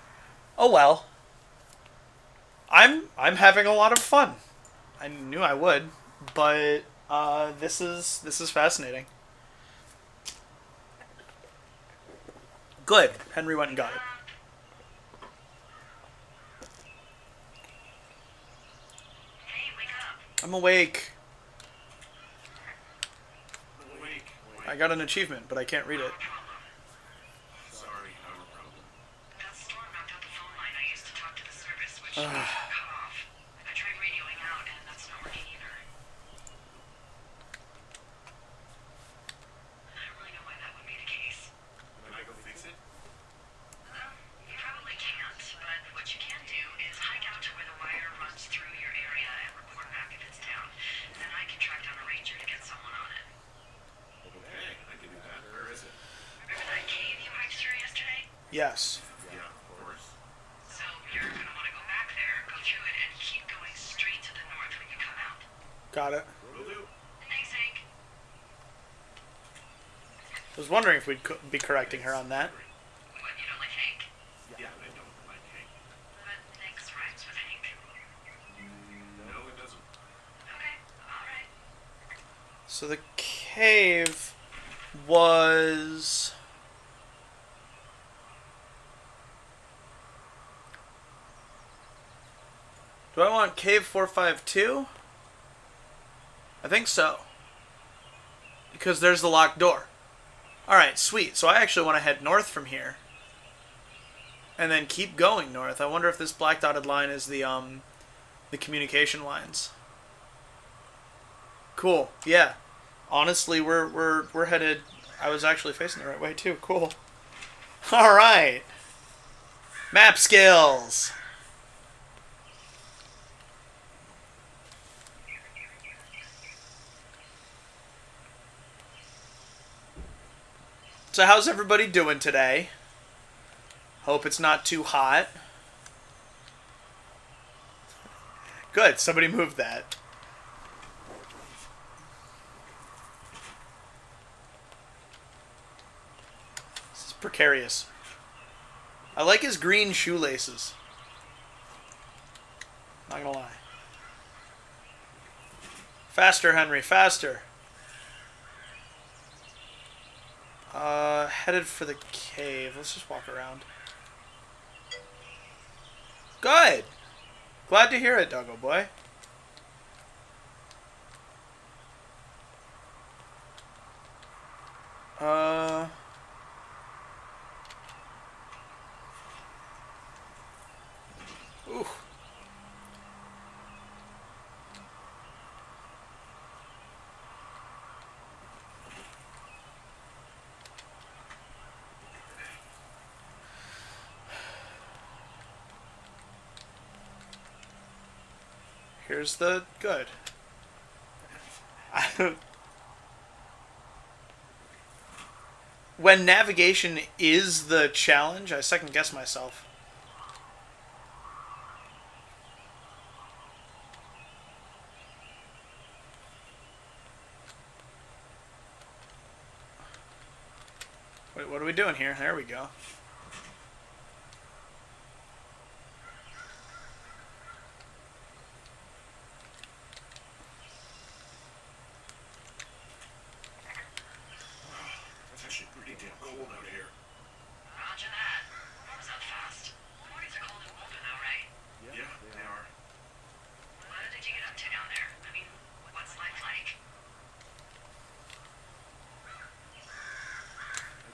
Oh well. I'm having a lot of fun. I knew I would, but this is fascinating. Good. Henry went and got it. Hey, wake up. I'm awake. Wait. I got an achievement, but I can't read it. Sorry, no problem. That storm knocked out the phone line I used to talk to the service, which cut off. I tried radioing out, and that's not working either. I don't really know why that would be the case. Can I go fix it? You probably can't, but what you can do is hike out to where the wire runs through your area and report back if it's down. Then I can track down a ranger to get someone on it. Okay, I can do that. Where is it? Riverside Yes. Yeah, of course. So you're gonna want to go back there, go through it, and keep going straight to the north when you come out. Got it. Will do. Thanks, Hank. I was wondering if we'd be correcting her on that. What, you don't like Hank? Yeah, I don't like Hank. But thanks rhymes with Hank. No, it doesn't. Okay, alright. So the cave was... Do I want cave 452? I think so. Because there's the locked door. Alright, sweet. So I actually want to head north from here. And then keep going north. I wonder if this black dotted line is the communication lines. Cool. Yeah. Honestly, we're headed... I was actually facing the right way too. Cool. Alright. Map skills. So how's everybody doing today? Hope it's not too hot. Good, somebody moved that. This is precarious. I like his green shoelaces. Not gonna lie. Faster, Henry, faster. Headed for the cave. Let's just walk around. Good. Glad to hear it, Doggo boy. Ooh. Here's the good. When navigation is the challenge, I second guess myself. Wait, what are we doing here? There we go. It's actually pretty damn cold out here. Roger that. Warms up fast. Mornings are cold and colder though, right? Yeah, they are. What did you get up to down there? I mean, what's life like?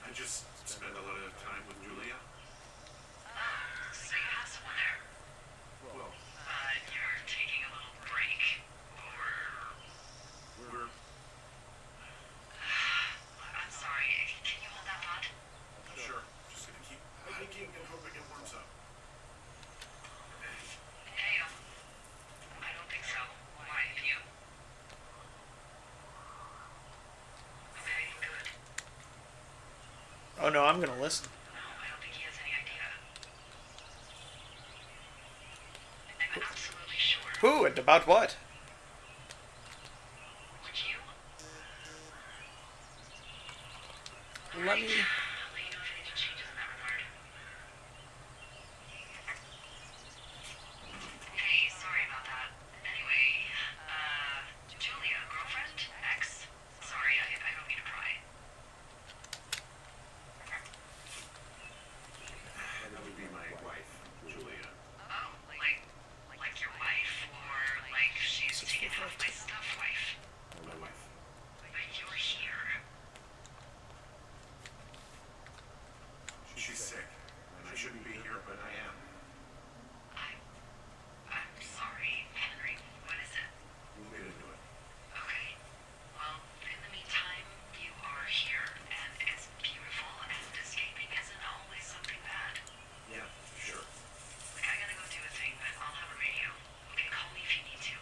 I just spend a lot of time with Julia. Oh, so you have someone there. Well, But you're taking a little break. Or... we're I'm sorry, can you hold that thought? sure just gonna keep hiking and hoping it warms up. Hey, I don't think so. Why, you? Okay, good. Oh no, I'm gonna listen. No, I don't think he has any idea. I'm absolutely sure. Who and about what? Would you? Let me... I'll let you know if anything changes in that regard. Hey, sorry about that. Anyway, Julia, girlfriend? Ex? Sorry, I don't mean to pry. That would be my wife, Julia. Oh, like your wife? Or like she's taken half my stuff wife? My wife. But you're here. She's sick, and I shouldn't be here, but I am. I'm sorry, Henry. What is it? We'll get into it. Okay. Well, in the meantime, you are here, and it's beautiful, and escaping isn't always something bad. Yeah, sure. Like, I gotta go do a thing, but I'll have a radio. Okay, call me if you need to.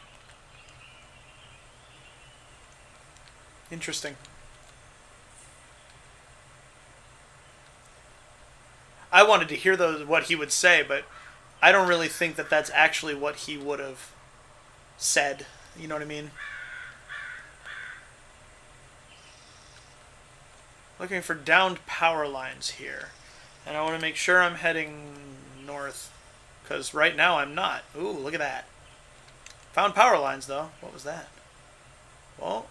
Interesting. I wanted to hear what he would say, but I don't really think that that's actually what he would have said. You know what I mean? Looking for downed power lines here. And I want to make sure I'm heading north. Because right now I'm not. Ooh, look at that. Found power lines, though. What was that? Well...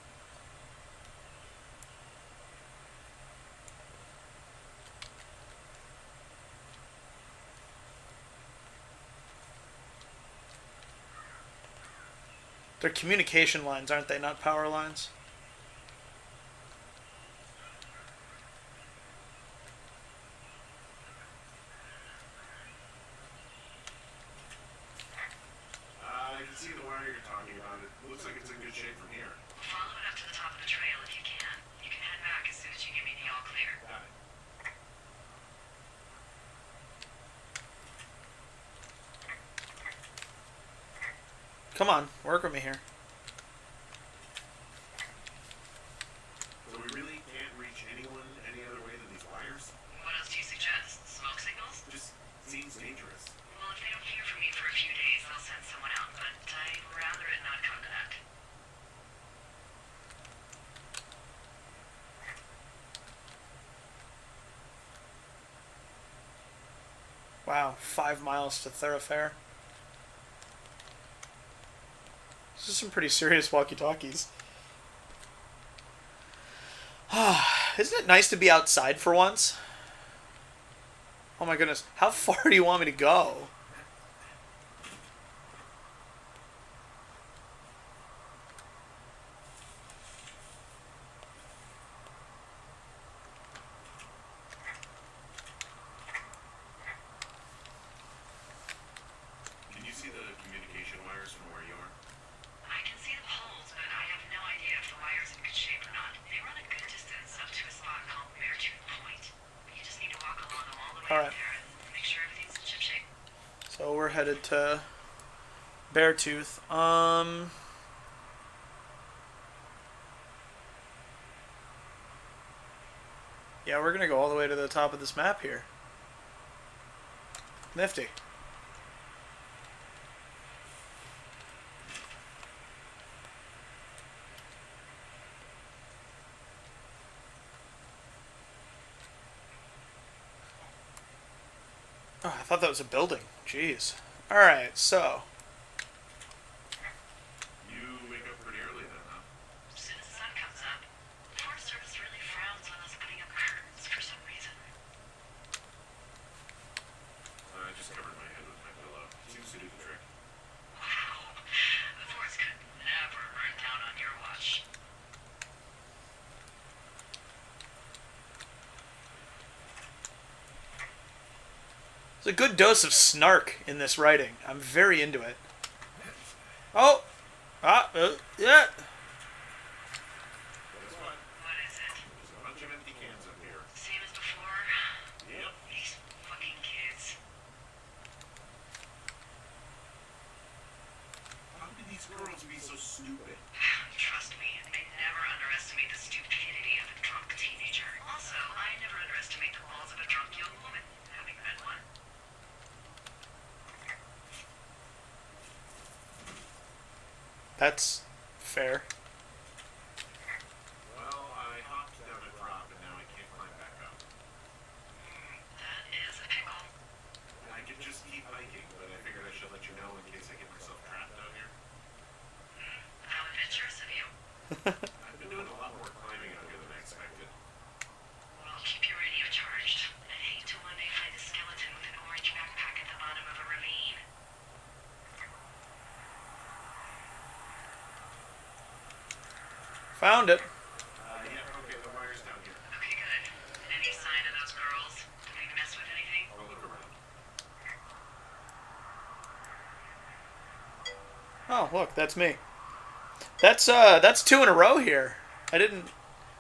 they're communication lines, aren't they? Not power lines. I can see the wire you're talking about. It looks like it's in good shape from here. Follow it up to the top of the trail if you can. You can head back as soon as you give me the all clear. Got it. Come on, work with me here. So we really can't reach anyone any other way than these wires? What else do you suggest? Smoke signals? Just seems dangerous. Well, if they don't hear from me for a few days, I'll send someone out, but I'd rather it not come to that. Wow, 5 miles to thoroughfare. This is some pretty serious walkie-talkies. Isn't it nice to be outside for once? Oh my goodness. How far do you want me to go? Can you see the communication wires from where you are? I can see the poles, but I have no idea if the wire's in good shape or not. They run a good distance up to a spot called Beartooth Point. You just need to walk along them all the way Alright. up there and make sure everything's in ship shape. So we're headed to Beartooth. Yeah, we're gonna go all the way to the top of this map here. Nifty. Oh, I thought that was a building. Jeez. Alright, so. You wake up pretty early then, huh? As soon as the sun comes up, the Forest Service really frowns on us putting up curtains for some reason. I just covered my head with my pillow. Seems to do the trick. Wow. The forest could never burn down on your watch. There's a good dose of snark in this writing. I'm very into it. Oh! Yeah! Guess what? What is it? There's a bunch of empty cans up here. Same as before? Yep. These fucking kids. How could these girls be so stupid? Trust me, I never underestimate the stupidity of a drunk teenager. Also, I never underestimate the balls of a drunk young woman, having been one. That's fair. Well, I hopped down a drop and now I can't climb back up. That is a pickle. I could just keep hiking, but I figured I should let you know in case I get myself trapped out here. How adventurous of you. I've been doing a lot more climbing out here than I expected. Well, keep your radio charged. I'd hate to one day find a skeleton with an orange backpack at the bottom of a ravine. Found it. Yeah, okay, the wire's down here. Okay, good. Any sign of those girls? Did they mess with anything? I'll look around. Oh, look, that's me. That's 2 in a row here. I didn't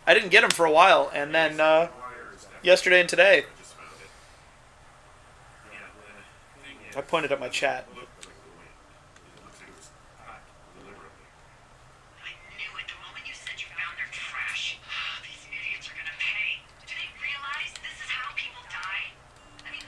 get them for a while, and then The wire is down. yesterday and today, I just found it. Yeah, the thing is, I pointed at my chat. it looked like the wind. It looks like it was cut deliberately. I knew it the moment you said you found their trash. These idiots are gonna pay. Do they realize this is how people die? I mean,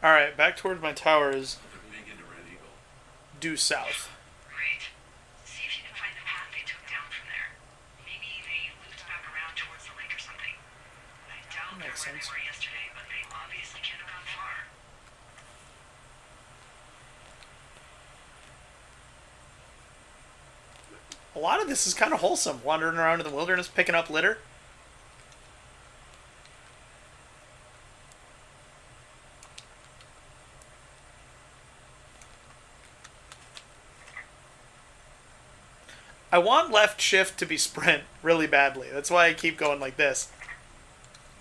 Alright, back towards my towers, They're big into Red Eagle. due south. Great. See if you can find the path they took down from there. Maybe they looped back around towards the lake or something. I doubt they're Makes where they sense. were yesterday, but they obviously can't have gone far. A lot of this is kind of wholesome, wandering around in the wilderness, picking up litter. I want left shift to be sprint really badly. That's why I keep going like this.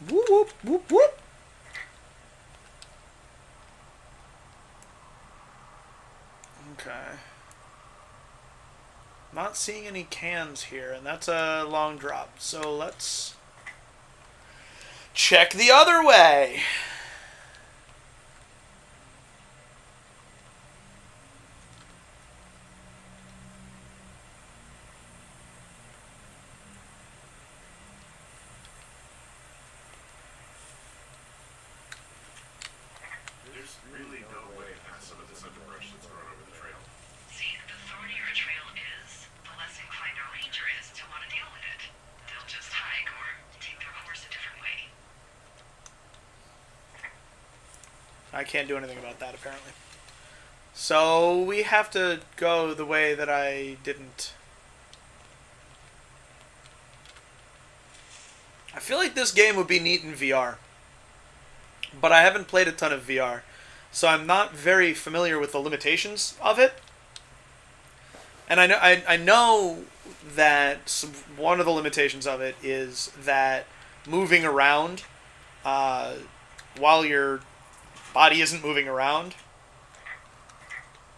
Whoop, whoop, whoop, whoop. Okay. Not seeing any cans here, and that's a long drop. So let's check the other way. There's really no way past some of this underbrush that's grown over the trail. See, the thornier a trail is, the less inclined a ranger is to want to deal with it. They'll just hike or take their course a different way. I can't do anything about that, apparently. So we have to go the way that I didn't. I feel like this game would be neat in VR. But I haven't played a ton of VR. So I'm not very familiar with the limitations of it. And I know that one of the limitations of it is that moving around while your body isn't moving around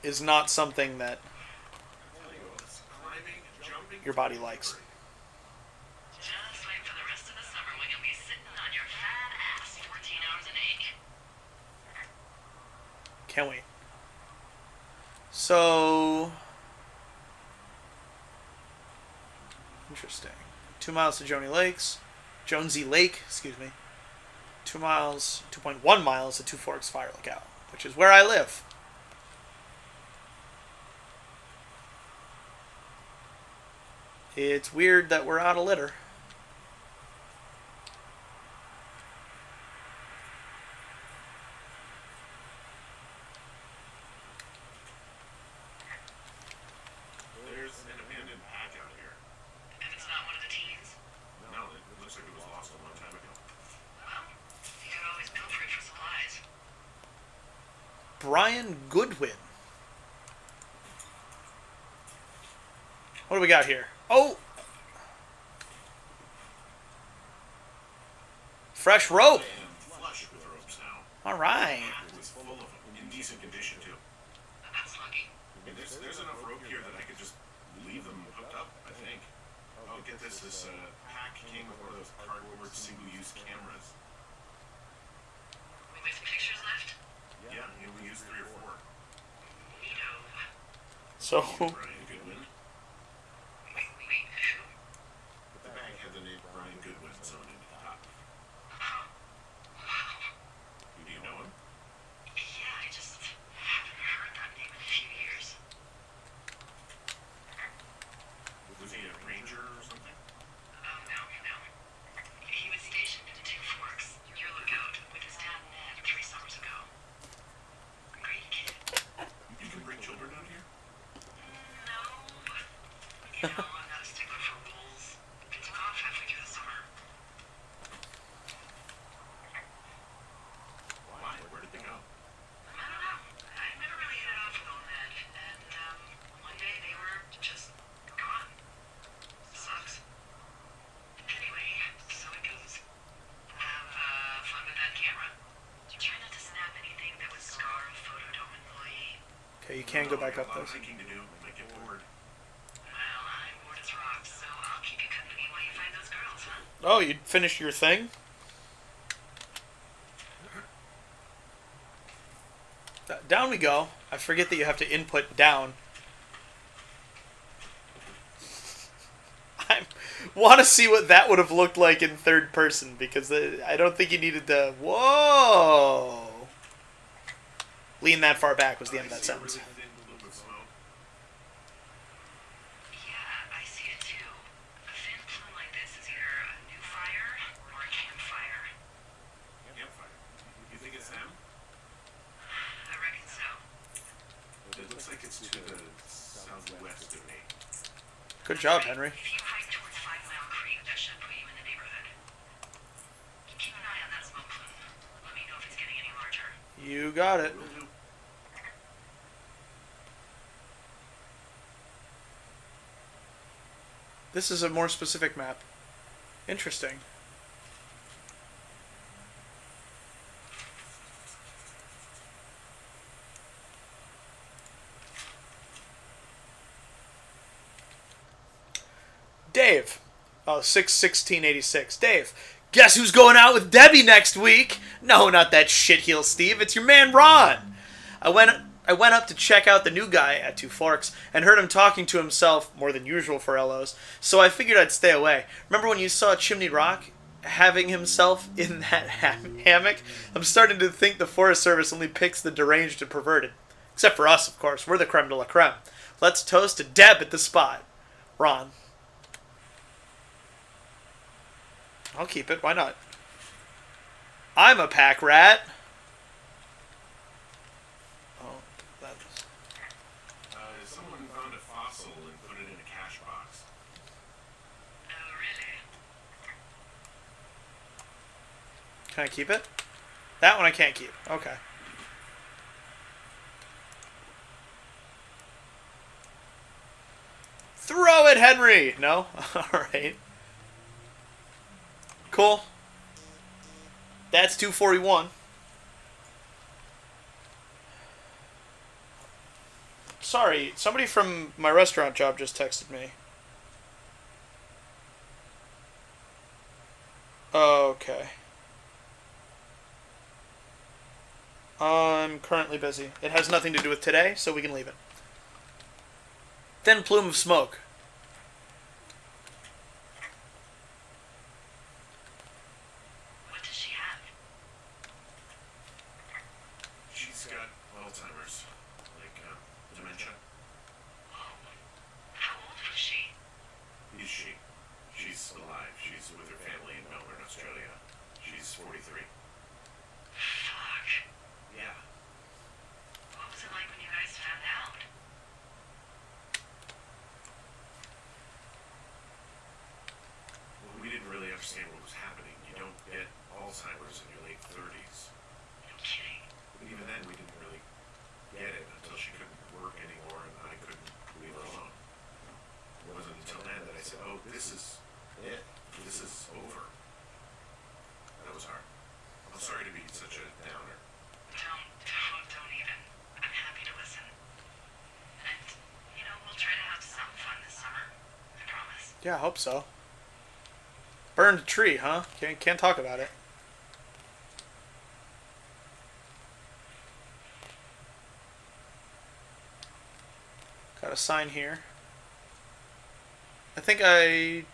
is not something that Climbing, jumping. your body likes. Just wait for the rest of the summer when you'll be sitting on your fat ass 14 hours a day. Can't wait. So, interesting. 2 miles to Jonesy Lake, excuse me. 2 miles, 2.1 miles to Two Forks Fire Lookout, which is where I live. It's weird that we're out of litter. There's an abandoned pack out here. And it's not one of the teens? No, it looks like it was lost a long time ago. Well, you could always pilfer it for supplies. Brian Goodwin. What do we got here? Oh! Fresh rope. And flush with ropes now. Alright. It was full of them, in decent condition too. That's lucky. And there's enough rope here that I could just leave them hooked up, I think. Oh, get this, pack came with one of those cardboard single-use cameras. With pictures left? Yeah, and we used 3 or 4. Neato. So, Brian Goodwin. Wait, who? The bag had the name Brian Goodwin sewn into the top. Wow. Do you know him? Yeah, I just haven't heard that name in a few years. Was he a ranger or something? Oh, no. He was stationed in Two Forks, your lookout, with his dad Ned 3 summers ago. Great kid. You can bring children out here? No. You know, I'm not a stickler for rules. They took off halfway through the summer. Why? Where did they go? I don't know. I never really hit it off with old Ned, and, one day they were just gone. Sucks. Anyway, so it goes. Have, fun with that camera. Try not to snap anything that would scar a Photodome employee. okay, you can go back I got up a lot of this. hiking to do. Might get bored. Well, I'm bored as rocks, so I'll keep you company while you find those girls, huh? Oh, you finished your thing? Down we go. I forget that you have to input down. I want to see what that would have looked like in third person because I don't think you needed to. Whoa! Lean that far back was the end of that sentence. Really thin plume of smoke. Yeah, I see it too. A thin plume like this is either a new fire or a campfire. Campfire. You think it's them? I reckon so. It looks like it's to the southwest of me. Good job, Henry. If you hike towards 5 Mile Creek, that should put you in the neighborhood. Keep an eye on that smoke plume. Let me know if it's getting any larger. You got it. Will do. This is a more specific map. Interesting. Dave. Oh, 6/16/86. Dave, guess who's going out with Debbie next week? No, not that shitheel Steve. It's your man Ron. I went up to check out the new guy at Two Forks and heard him talking to himself more than usual for LOs, so I figured I'd stay away. Remember when you saw Chimney Rock having himself in that hammock? I'm starting to think the Forest Service only picks the deranged and perverted. Except for us, of course. We're the creme de la creme. Let's toast to Deb at the spot. Ron. I'll keep it. Why not? I'm a pack rat. Oh, that's... Someone found a fossil and put it in a cash box. Oh, really? Can I keep it? That one I can't keep. Okay. Throw it, Henry! No? Alright. Cool. That's 241. Sorry, somebody from my restaurant job just texted me. Okay. I'm currently busy. It has nothing to do with today, so we can leave it. Thin plume of smoke. What does she have? She's got Alzheimer's. Like, dementia. How old was she? Is she? She's alive. She's with her family in Melbourne, Australia. She's 43. Fuck. Yeah. What was it like when you guys found out? Well, we didn't really understand what was happening. You don't get Alzheimer's in your late 30s. No kidding. But even then, we didn't really get it until she couldn't work anymore and I couldn't leave her alone. It wasn't until then that I said, oh, this is it. This is over. That was hard. I'm sorry to be such a downer. Don't even. I'm happy to listen. And, we'll try to have some fun this summer. I promise. Yeah, I hope so. Burned tree, huh? Can't talk about it. Got a sign here. I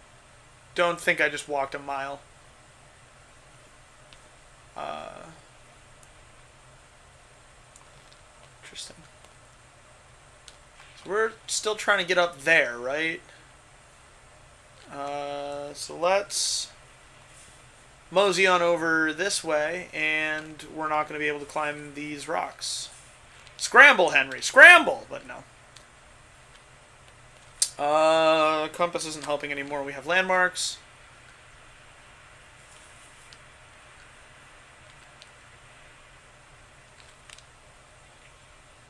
don't think I just walked a mile. Interesting. So we're still trying to get up there, right? So let's mosey on over this way, and we're not going to be able to climb these rocks. Scramble, Henry, scramble! But no. Compass isn't helping anymore. We have landmarks.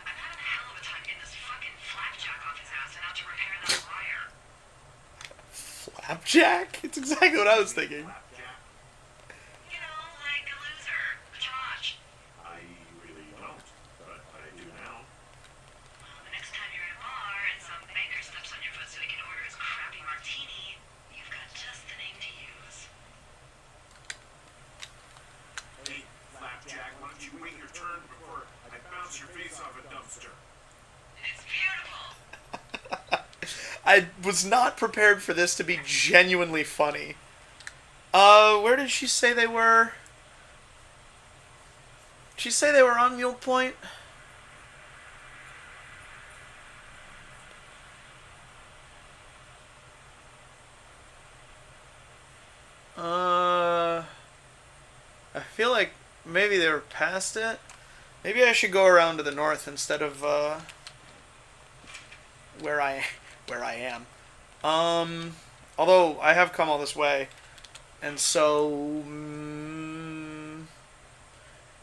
I've had a hell of a time getting this fucking flapjack off his ass and out to repair that wire. Flapjack? It's exactly what I was thinking. Flapjack? Like a loser. A Josh. I really don't, but I do now. Well, the next time you're at a bar and some banker steps on your foot so he can order his crappy martini, you've got just the name to use. Hey, Flapjack, why don't you wait your turn before I bounce your face off a dumpster? It's beautiful. I was not prepared for this to be genuinely funny. Where did she say they were? Did she say they were on Mule Point? I feel like maybe they were past it. Maybe I should go around to the north instead of where I am. Although I have come all this way, and so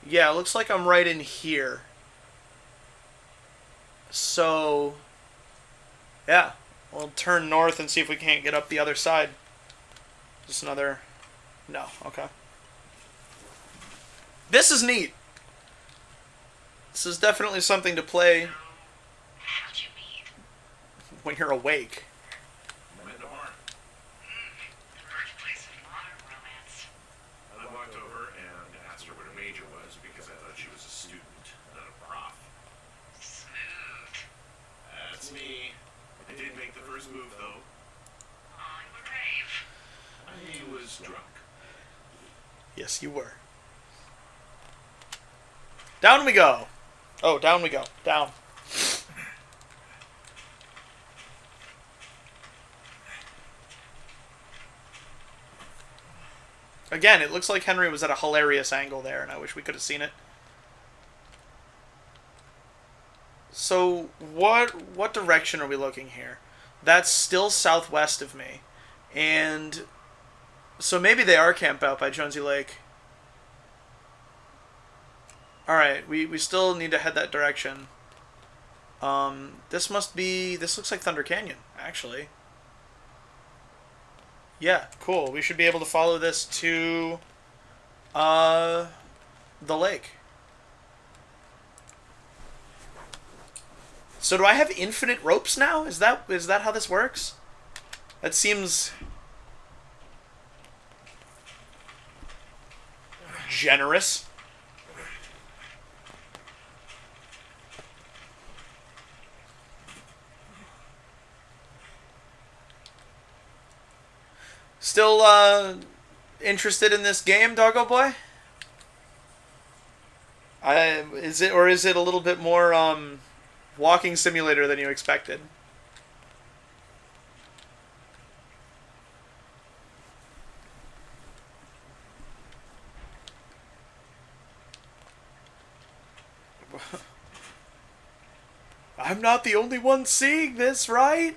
yeah, it looks like I'm right in here. So yeah, we'll turn north and see if we can't get up the other side. Just another... No, okay. This is neat. This is definitely something to play How'd you meet? when you're awake. Met in a bar. The birthplace of modern romance. I walked over and asked her what her major was because I thought she was a student, not a prof. Smooth. That's me. I did make the first move, though. Oh, you were brave. I was drunk. Yes, you were. Down we go. Oh, down we go. Down. Again, it looks like Henry was at a hilarious angle there, and I wish we could have seen it. So, what direction are we looking here? That's still southwest of me. And so maybe they are camped out by Jonesy Lake. Alright, we still need to head that direction. This looks like Thunder Canyon, actually. Yeah, cool. We should be able to follow this to the lake. So do I have infinite ropes now? Is that how this works? That seems generous. Still interested in this game, Doggo Boy? Is it a little bit more walking simulator than you expected? I'm not the only one seeing this, right?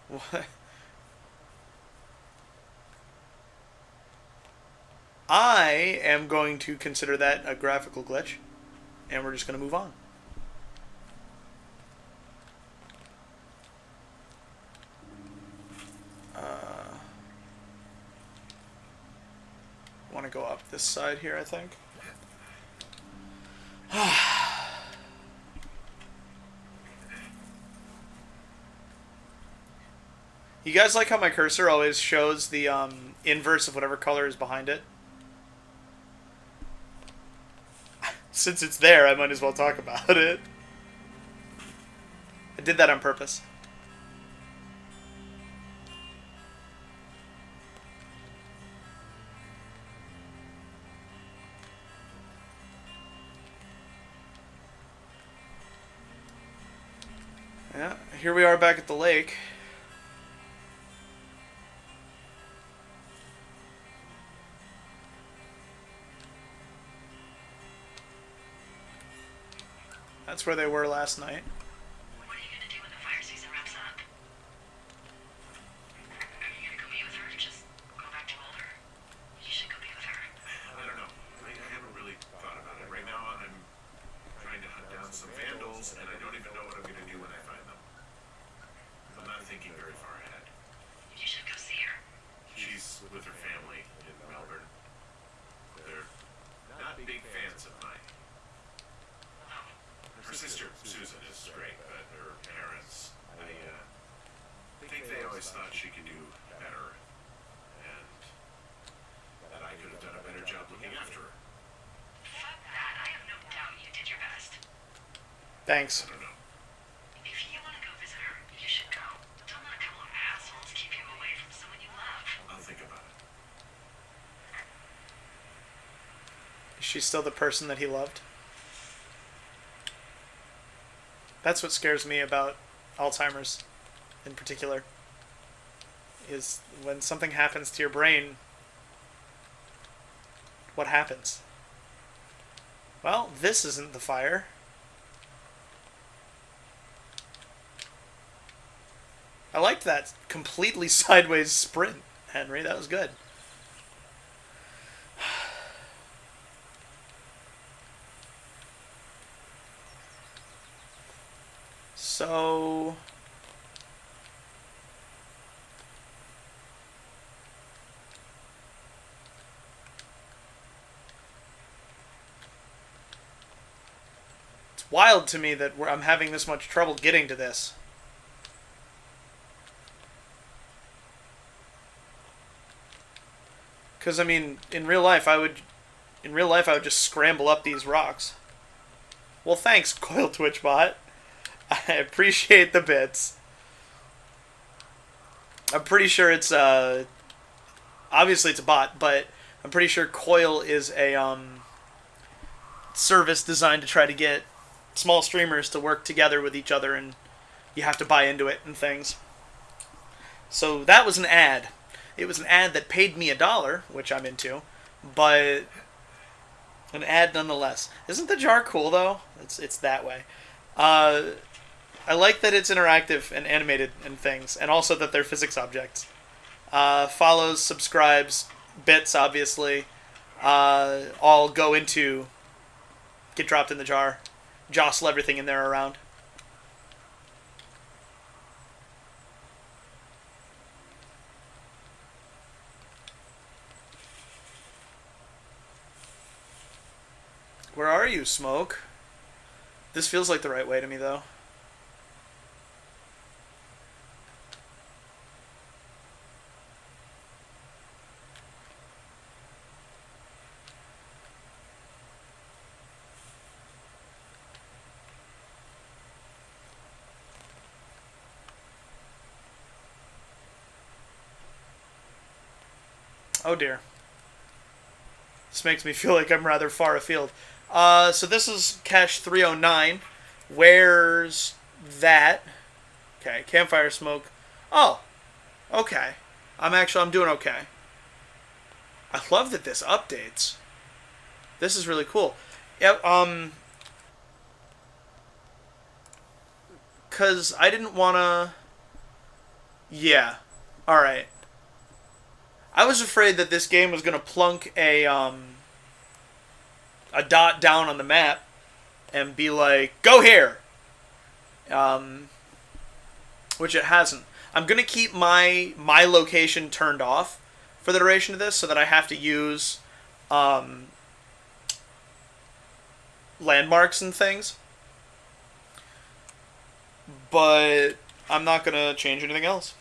What? I am going to consider that a graphical glitch, and we're just going to move on. Want to go up this side here, I think. You guys like how my cursor always shows the inverse of whatever color is behind it? Since it's there, I might as well talk about it. I did that on purpose. Yeah, here we are back at the lake. That's where they were last night. What are you gonna do when the fire season wraps up? Are you gonna go be with her or just go back to Boulder? You should go be with her. I don't know. I haven't really thought about it. Right now, I'm trying to hunt down some vandals, and I don't even know what I'm going to do when I find them. I'm not thinking very far ahead. You should go see her. She's with her family in Melbourne. They're not big fans of mine. Her sister, Susan, is great, but her parents, I think they always thought she could do better, and that I could have done a better job looking after her. Fuck that. I have no doubt you did your best. Thanks. I don't know. If you want to go visit her, you should go. Don't let a couple of assholes keep you away from someone you love. I'll think about it. Is she still the person that he loved? That's what scares me about Alzheimer's, in particular. is when something happens to your brain, what happens? Well, this isn't the fire. I liked that completely sideways sprint, Henry. That was good. So... it's wild to me that I'm having this much trouble getting to this. Because, I mean, in real life, I would just scramble up these rocks. Well, thanks, Coil Twitch Bot. I appreciate the bits. I'm pretty sure it's, obviously it's a bot, but I'm pretty sure Coil is a, service designed to try to get small streamers to work together with each other, and you have to buy into it and things. So that was an ad. It was an ad that paid me $1, which I'm into, but an ad nonetheless. Isn't the jar cool though? It's that way. I like that it's interactive and animated and things, and also that they're physics objects. Follows, subscribes, bits obviously, all go into get dropped in the jar, jostle everything in there around. Where are you, Smoke? This feels like the right way to me, though. Oh dear. This makes me feel like I'm rather far afield. So this is cache 309. Where's that? Okay, campfire smoke. Oh, okay. I'm doing okay. I love that this updates. This is really cool. Yep, cause I didn't wanna... Yeah. Alright. I was afraid that this game was gonna plunk a dot down on the map and be like, go here! Which it hasn't. I'm gonna keep my location turned off for the duration of this so that I have to use landmarks and things. But I'm not gonna change anything else.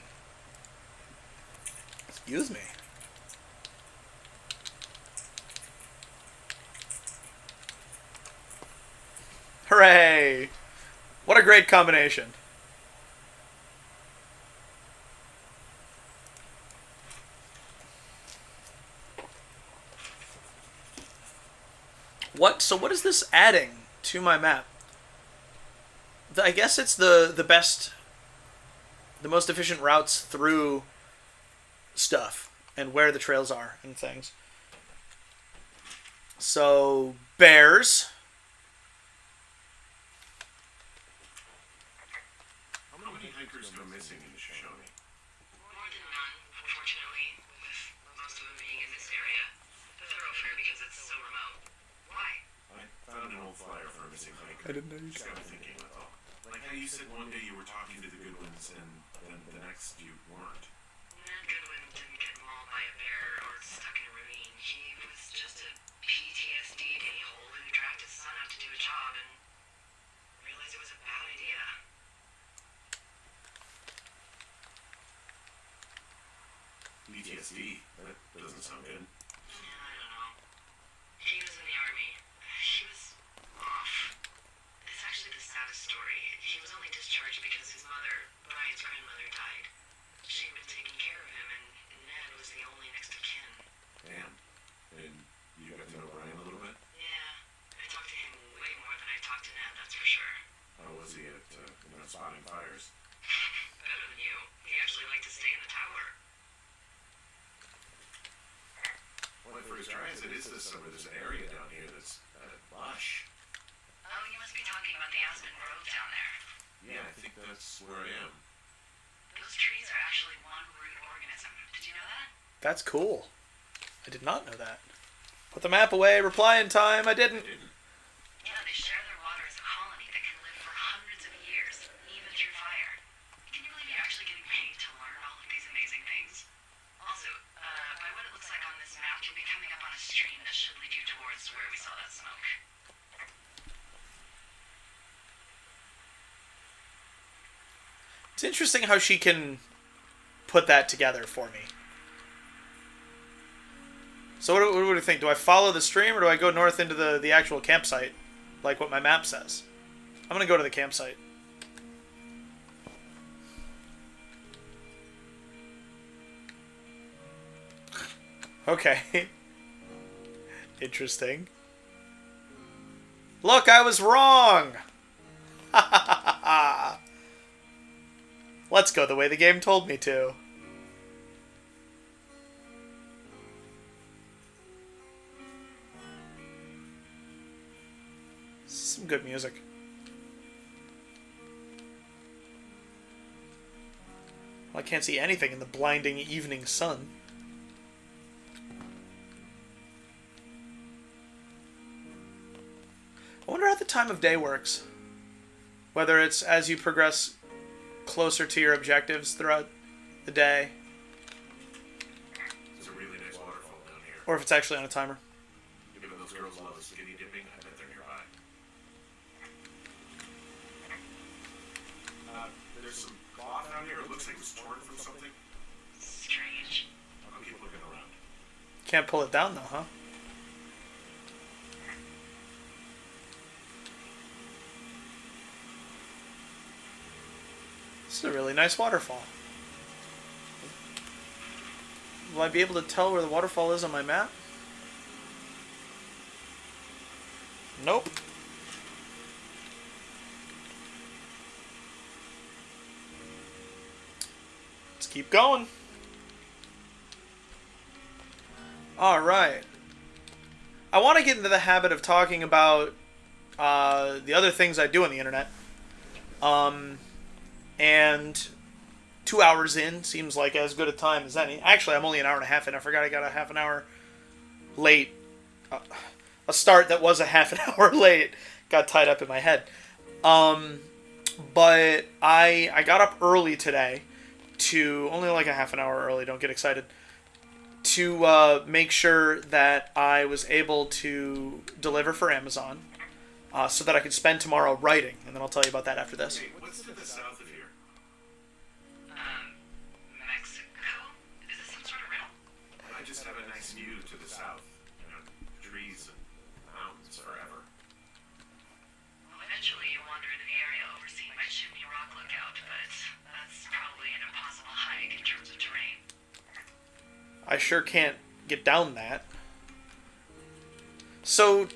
Excuse me. Hooray! What a great combination. So what is this adding to my map? I guess it's the most efficient routes through stuff and where the trails are and things. So, bears. How many hikers go missing in Shoshone? More than none, unfortunately, with most of them being in this area. The thoroughfare because it's so remote. Why? I found an old flyer for a missing hiker. I didn't know you Just got me thinking, that's all. Like how you said one day you were talking to the Goodwins and then the next you weren't. Ned Goodwin didn't get mauled by a bear or stuck in a ravine. He was just a PTSD a-hole who dragged his son out to do a job and realized it was a bad idea. PTSD? That doesn't sound good. Yeah, I don't know. He was in the army. He was off. It's actually the saddest story. He was only discharged because his mother, Brian's grandmother, died. She'd been taking care of him, and Ned was the only next of kin. Damn. And you got to know Brian a little bit? Yeah, I talked to him way more than I talked to Ned, that's for sure. How was he at spotting fires? Better than you. He actually liked to stay in the tower. this summer. There's an area down here that's lush. Oh, you must be talking about the Aspen Grove down there. Yeah, I think that's where I am. Those trees are actually one root organism. Did you know that? That's cool. I did not know that. Put the map away. Reply in time. I didn't. Yeah, they share their water as a colony that can live for hundreds of years, even through fire. Can you believe you're actually getting paid to learn all of these amazing things? Also, by what it looks like on this map, you'll be coming up on a stream that should lead you towards where we saw that smoke. It's interesting how she can put that together for me. So what do you think? Do I follow the stream or do I go north into the actual campsite? Like what my map says. I'm going to go to the campsite. Okay. Interesting. Look, I was wrong! Let's go the way the game told me to. Some good music. Well, I can't see anything in the blinding evening sun. I wonder how the time of day works. Whether it's as you progress closer to your objectives throughout the day, It's a really nice waterfall down here. or if it's actually on a timer. Given those girls love skinny dipping, I bet they're nearby. There's some cloth down here. It looks like it was torn from something. Strange. I'll keep looking around. Can't pull it down though, huh? This is a really nice waterfall. Will I be able to tell where the waterfall is on my map? Nope. Let's keep going. Alright. I want to get into the habit of talking about the other things I do on the internet. And 2 hours in seems like as good a time as any. Actually, I'm only an hour and a half in. I forgot I got a half an hour late. A start that was a half an hour late got tied up in my head. But I got up early today to, only like a half an hour early, don't get excited, to make sure that I was able to deliver for Amazon so that I could spend tomorrow writing. And then I'll tell you about that after this. Hey, what's to the south of here? Mexico? Is this some sort of riddle? I just have a nice view to the south. You know, trees and mountains forever. Well, eventually you wander in the area overseen by Chimney Rock Lookout, but that's probably an impossible hike in terms of terrain. I sure can't get down that. So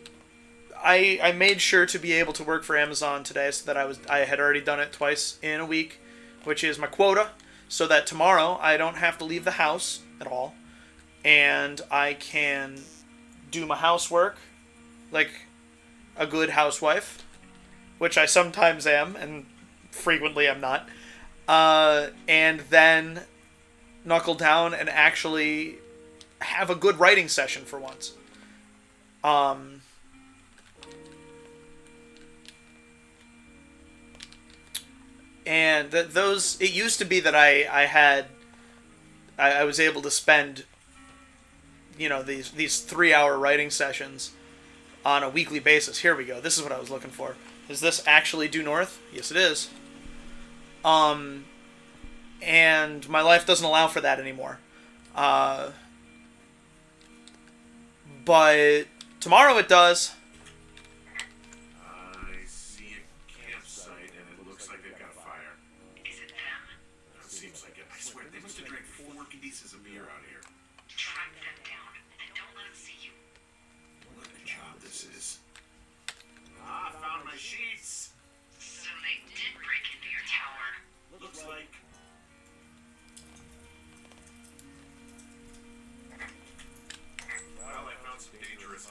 I made sure to be able to work for Amazon today so that I had already done it twice in a week, which is my quota, so that tomorrow I don't have to leave the house at all and I can do my housework like a good housewife, which I sometimes am and frequently I'm not, and then knuckle down and actually have a good writing session for once. And those, it used to be that I was able to spend, you know, these 3 hour writing sessions on a weekly basis. Here we go. This is what I was looking for. Is this actually due north? Yes, it is. And my life doesn't allow for that anymore. But tomorrow it does. I see a campsite and it looks like they've got a fire. Is it them? It seems like it. I swear, they must have drank 4 cases of beer out here. Track them down and don't let them see you. What a job this is. Ah, found my sheets. So they did break into your tower. Looks like. Well, I found some dangerous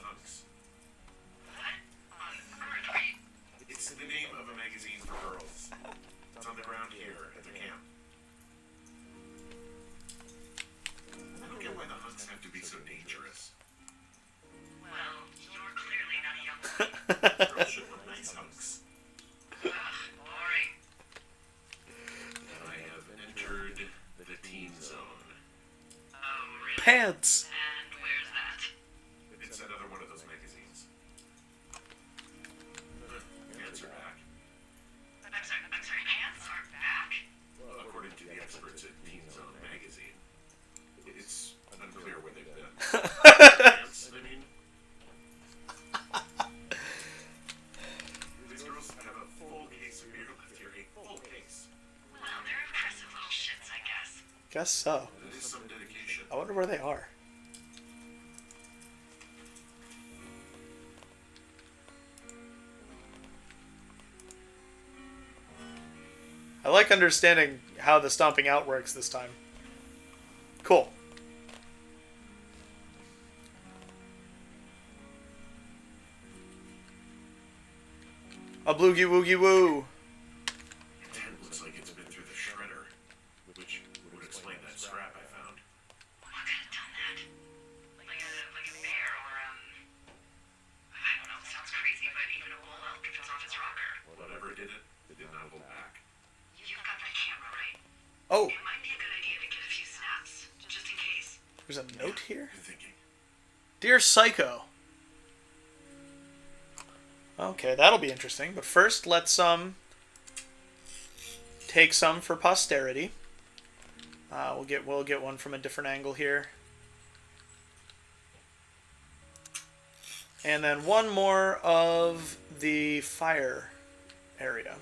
Guess so. That is some dedication. I wonder where they are. I like understanding how the stomping out works this time. Cool. A bloogie woogie woo. Tent looks like it's been through the shredder, which would explain that scrap I found. What could have done that? Like a bear or I don't know, it sounds crazy, but even a bull elk if it's off its rocker. Whatever did it did not hold back. You've got that camera, right? Oh, It might be a good idea to get a few snaps, just in case. there's a note here. Good thinking. Dear Psycho. Okay, that'll be interesting. But first, let's take some for posterity. We'll get one from a different angle here, and then one more of the fire area.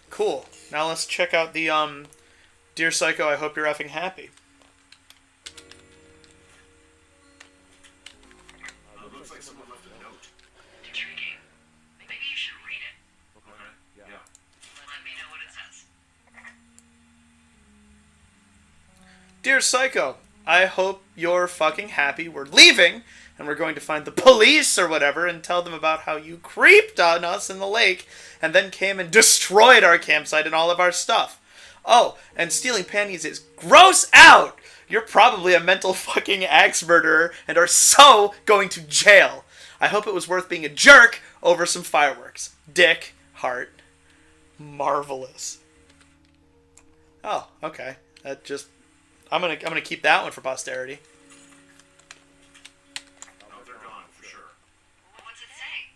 Cool. Now let's check out the Dear Psycho. I hope you're effing happy. Looks like someone left a note. Intriguing. Maybe you should read it. Okay. Yeah. Let me know what it says. Dear Psycho, I hope you're fucking happy. We're leaving, and we're going to find the police or whatever and tell them about how you creeped on us in the lake and then came and destroyed our campsite and all of our stuff. Oh, and stealing panties is gross out! You're probably a mental fucking axe murderer and are so going to jail. I hope it was worth being a jerk over some fireworks. Dick, heart, marvelous. Oh, okay. That just... I'm gonna keep that one for posterity. No, they're gone for sure. What's it say?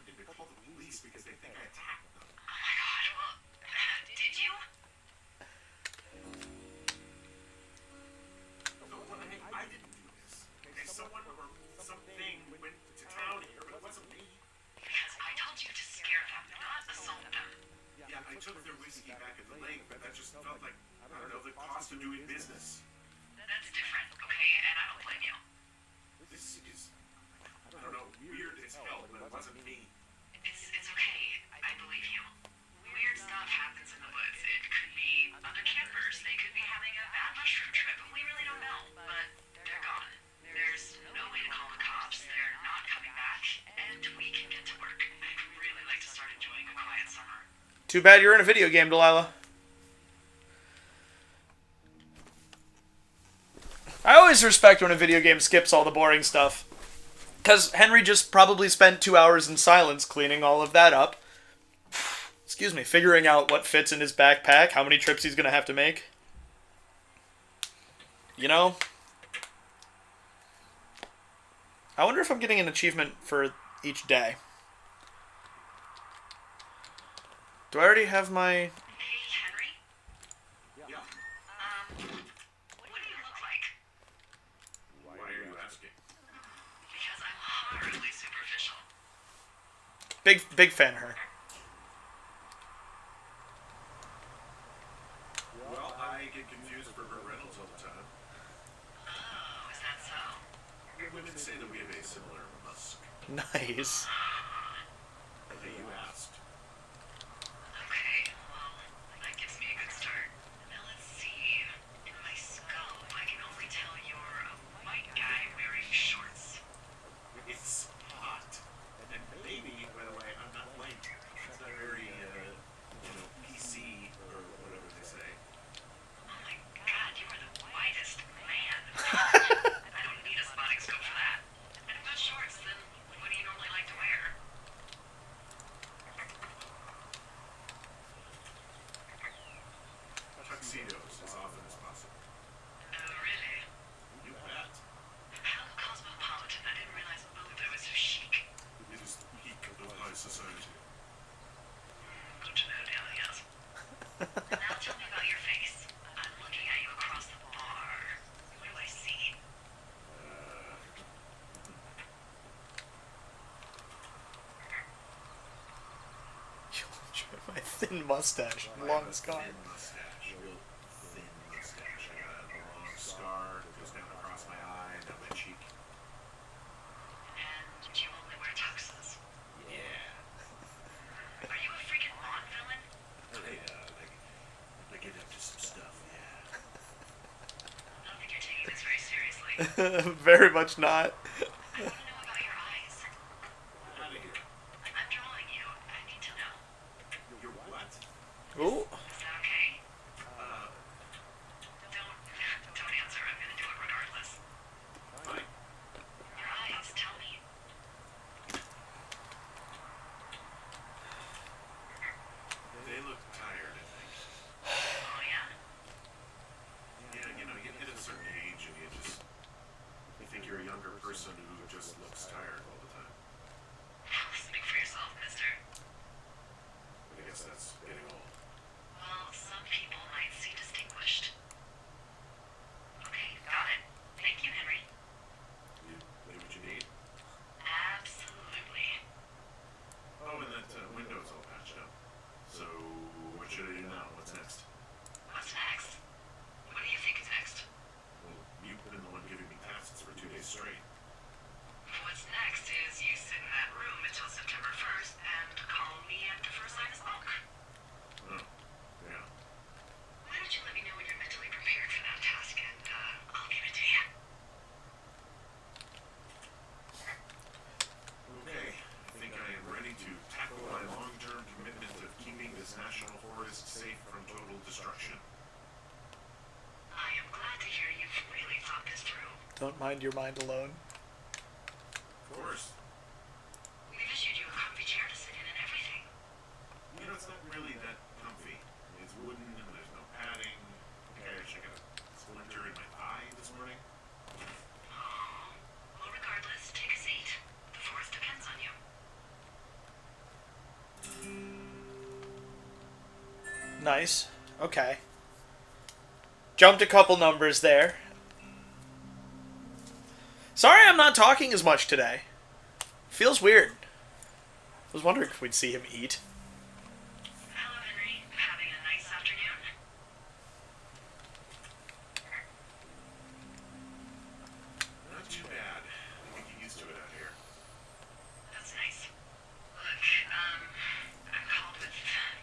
They called the police because they think I attacked them. Oh my god, well, did you? No, I didn't do this. Okay, someone or something went to town here, but it wasn't me. Because I told you to scare them, not assault them. Yeah, I took their whiskey back at the lake, but that just felt like, I don't know, the cost of doing business. That's different, okay? And I don't blame you. This is, I don't know, weird as hell, but it wasn't me. It's okay. I believe you. Weird stuff happens in the woods. It could be other campers. They could be having a bad mushroom trip. We really don't know. But they're gone. There's no way to call the cops. They're not coming back. And we can get to work. I'd really like to start enjoying a quiet summer. Too bad you're in a video game, Delilah. I always respect when a video game skips all the boring stuff. Because Henry just probably spent 2 hours in silence cleaning all of that up. Excuse me, figuring out what fits in his backpack, how many trips he's going to have to make. You know? I wonder if I'm getting an achievement for each day. Do I already have my... Hey, Henry? Yeah. What do you look like? Why are you asking? Because I'm horribly superficial. Big fan of her. Well, I get confused for Burt Reynolds all the time. Oh, is that so? Women say that we have a similar musk. Nice. Hey, you asked. Okay, well, that gives me a good start. Now let's see. In my scope, I can only tell you're a white guy wearing shorts. It's hot. And maybe, by the way, I'm not white. It's not very, PC or whatever they say. Oh my god, you are the whitest man. I don't need a spotting scope for that. And if not shorts, then what do you normally like to wear? Thin mustache, I long have a scar. thin mustache, real thin mustache. I got a long scar that goes down across my eye, down my cheek. And you only wear tuxes. Yeah. Are you a freaking Bond villain? I get up to some stuff, yeah. I don't think you're taking this very seriously. Very much not. I want to know about your eyes. Get out of here. I'm drawing you. I need to know. You're what? Ooh. Is that okay? Uh, Don't answer. I'm gonna do it regardless. fine. Your eyes, tell me. They look tired, I think. Oh yeah? Yeah, you hit a certain age and you think you're a younger person who just looks tired all the time. Speak for yourself, mister. I guess that's getting old. Well, some people might see distinguished. Okay, got it. Thank you, Henry. You get what you need? Absolutely. Oh, and that window's all patched up. So, what should I do now? What's next? What's next? What do you think is next? Well, you've been the one giving me tasks for 2 days straight. What's next is you sit in that room until September 1st and call me at the first sign of smoke. Oh, yeah. Why don't you let me know when you're mentally prepared for that task and I'll give it to you. Okay, I think I am ready to tackle my long-term commitment of keeping this national forest safe from total destruction. I am glad to hear you've really thought this through. Don't mind your mind alone. Of course. We've issued you a comfy chair to sit in and everything. It's not really that comfy. It's wooden and there's no padding. I think I actually got a splinter in my eye this morning. Oh. Well, regardless, take a seat. The forest depends on you. Nice. Okay. Jumped a couple numbers there. Sorry I'm not talking as much today. Feels weird. I was wondering if we'd see him eat. Hello, Henry. Having a nice afternoon? Not too bad. I can get used to it out here. That's nice. Look, I'm called with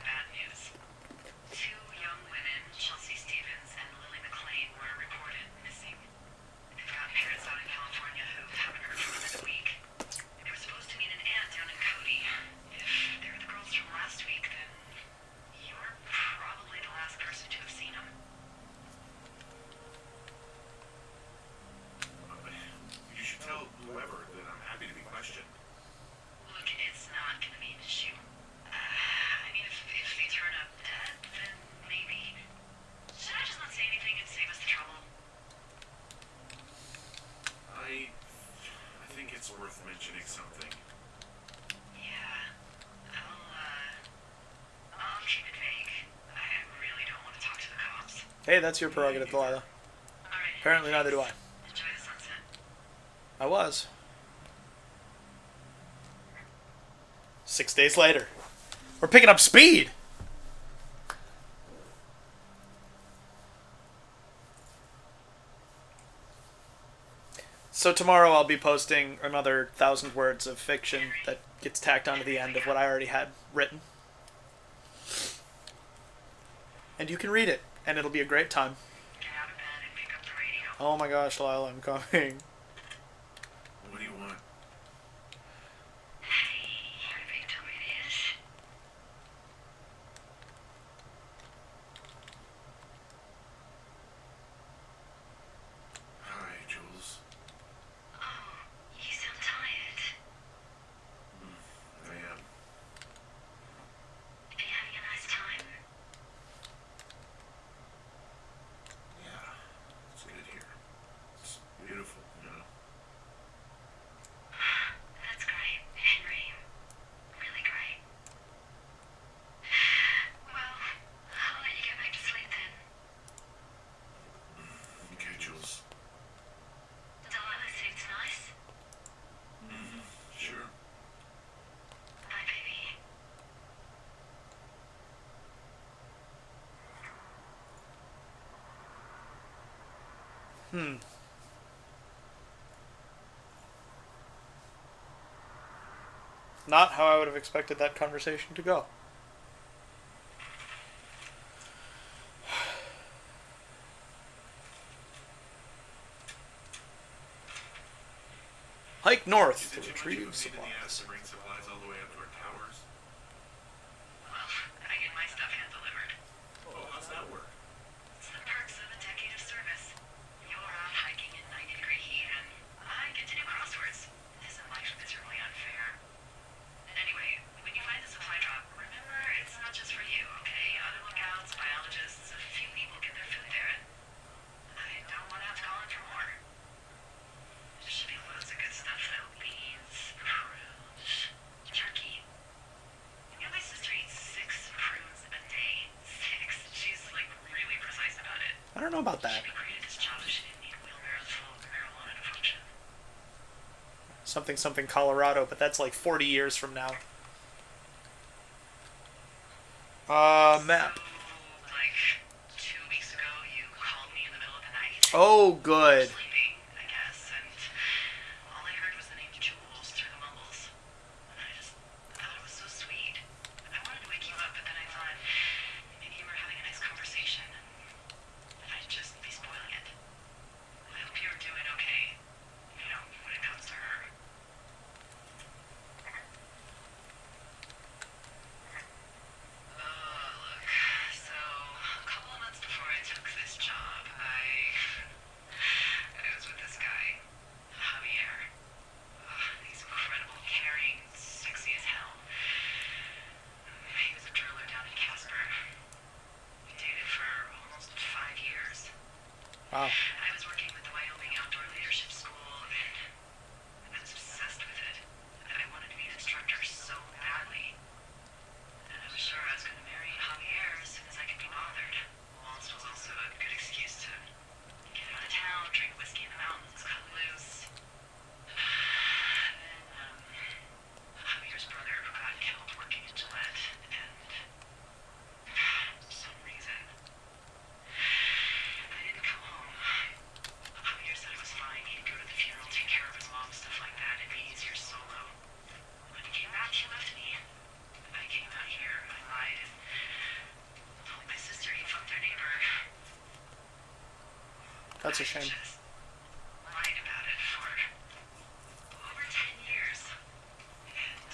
bad news. 2 young women, Chelsea Stevens and Lily McLean, were reported missing. They've got parents out in California who haven't heard from them in a week. They were supposed to meet an aunt down in Cody. If they're the girls from last week, then you're probably the last person to have seen them. You should tell whoever that I'm happy to be questioned. Look, it's not gonna be an issue. I mean, if they turn up dead, then maybe. Should I just not say anything and save us the trouble? I think it's worth mentioning something. Yeah. I'll keep it vague. I really don't want to talk to the cops. Hey, that's your prerogative, Delilah. Alright. Apparently neither do I. Enjoy the sunset. I was. 6 days later. We're picking up speed! So tomorrow I'll be posting another 1,000 words of fiction that gets tacked onto the end of what I already had written. And you can read it, and it'll be a great time. Get out of bed and pick up the radio. Oh my gosh, Lila, I'm coming. What do you want? Hey, you ready to tell me it is? Hi, Jules. Oh, you sound tired. I am. Are you having a nice time? Yeah, it's good here. It's beautiful, Not how I would have expected that conversation to go. Hike north to Did you retrieve mention a pain in the ass supplies. to bring supplies all the way up to our towers? Well, I get my stuff hand delivered. Oh, how's that work? It's the perks of a decade of service. You're out hiking in 90-degree heat, and I get to do crosswords. Isn't life miserably unfair? Anyway, when you find the supply drop, remember it's not just for you, okay? Other lookouts, biologists, a few people get their food there, and I don't want to have to call in for more. There should be loads of good stuff though. Beans, prunes, turkey. You know, my sister eats 6 prunes a day. 6. She's like really precise about it. I don't know about that. She'd be great at this job if she didn't need wheelbarrows full of marijuana to function. Something something Colorado, but that's like 40 years from now. Map. So, like 2 weeks ago, you called me in the middle of the night. Oh, good. Sleeping, I guess, and all I heard was the name Jules through the mumbles. And I just thought it was so sweet. I wanted to wake you up, but then I thought maybe you were having a nice conversation, and I'd just be spoiling it. I hope you're doing okay, you know, when it comes to her. Look, so a couple of months before I took this job, I was with this guy, Javier. He's incredible, caring, sexy as hell. He was a driller down in Casper. We dated for almost 5 years. Wow. I was working with the Wyoming Outdoor Leadership School, and I was obsessed with it. I wanted to be an instructor so badly. And I was sure I was going to marry Javier as soon as I could be bothered. Waltz was also a good excuse to get out of town, drink whiskey in the mountains, cut loose. Then, Javier's brother got killed working in Gillette, and for some reason, I didn't come home. Javier said it was fine. He'd go to the funeral, take care of his mom, stuff like that. It'd be easier solo. When he came back, he left me. I came out here, I lied, and told my sister he fucked their neighbor. That's a shame. I just lied about it for over 10 years. And,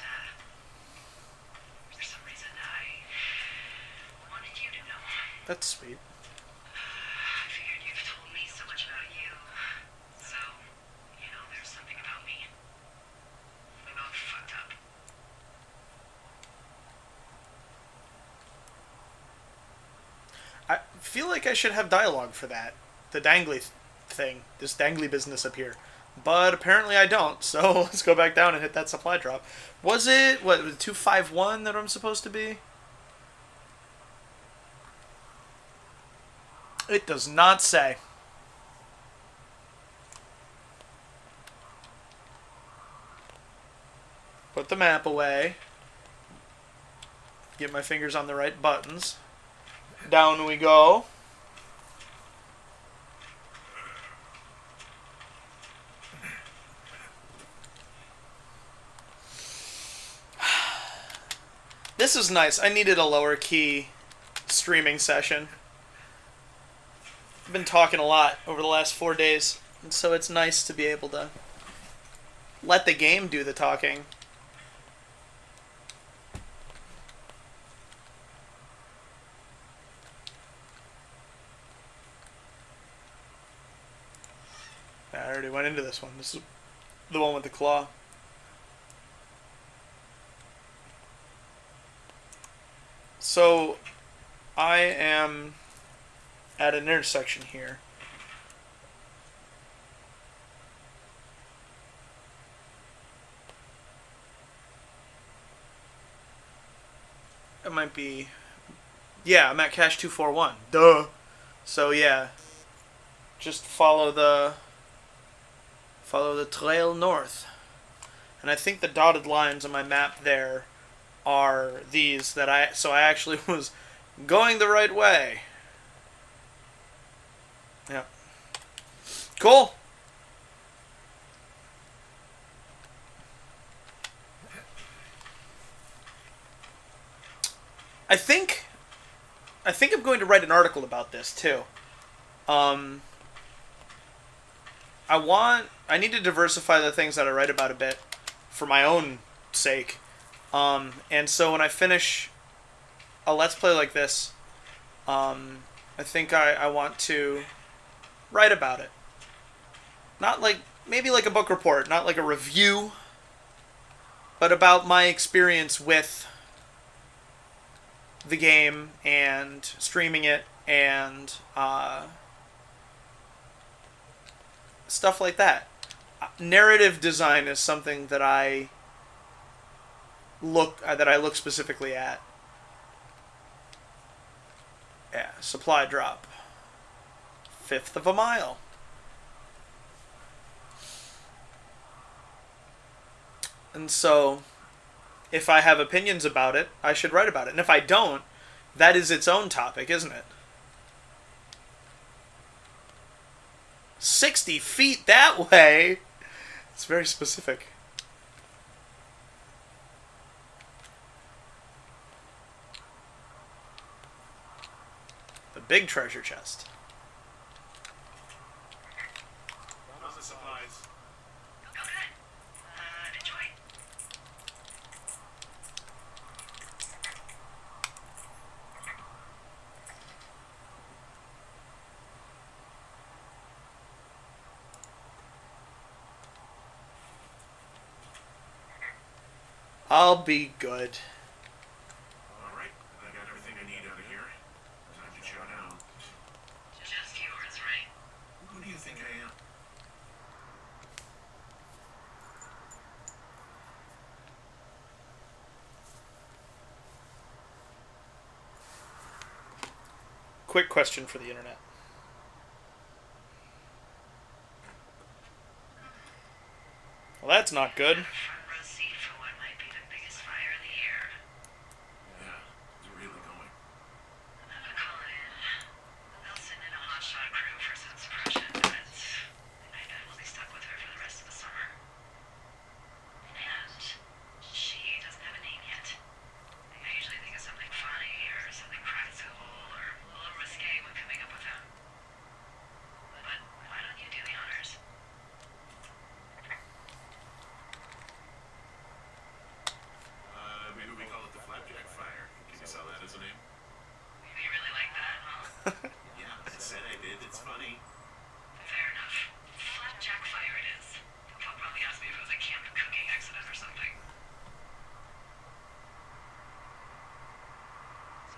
for some reason, I wanted you to know. That's sweet. I figured you've told me so much about you, so, you know, there's something about me. We both fucked up. I feel like I should have dialogue for that. The dangly thing. This dangly business up here. But apparently I don't, so let's go back down and hit that supply drop. Was it, what, 251 that I'm supposed to be? It does not say. Put the map away. Get my fingers on the right buttons. Down we go. This is nice. I needed a lower key streaming session. I've been talking a lot over the last 4 days, and so it's nice to be able to let the game do the talking. I already went into this one. This is the one with the claw. So, I am at an intersection here. It might be... Yeah, I'm at cache 241. Duh! So, yeah. Just follow the trail north. And I think the dotted lines on my map there are these that I actually was going the right way. Yeah. Cool. I think I'm going to write an article about this too. Um, I need to diversify the things that I write about a bit for my own sake. And so when I finish a let's play like this, I think I want to write about it. Not like maybe like a book report, not like a review, but about my experience with the game and streaming it and stuff like that. Narrative design is something that I look specifically at. Yeah, supply drop. 1/5 of a mile. And so, if I have opinions about it, I should write about it. And if I don't, that is its own topic, isn't it? 60 feet that way? It's very specific. The big treasure chest. How's the supplies? Oh, good. Enjoy. I'll be good. All right, I got everything I need out of here. Time to chow down. Just yours, right? Who do you think I am? Quick question for the internet. Well, that's not good. Front row seat for what might be the biggest fire of the year. Yeah, it's really going. I'll call it in. They'll send in a hotshot crew for some suppression, but I will be stuck with her for the rest of the summer. And she doesn't have a name yet. I usually think of something funny or something practical or a little risque when coming up with them. But why don't you do the honors? Maybe we call it the Flapjack Fire. Can you sell that as a name? You really like that, huh? Yeah, I said I did. It's funny. Fair enough. Flapjack fire it is. They'll probably ask me if it was a camp cooking accident or something.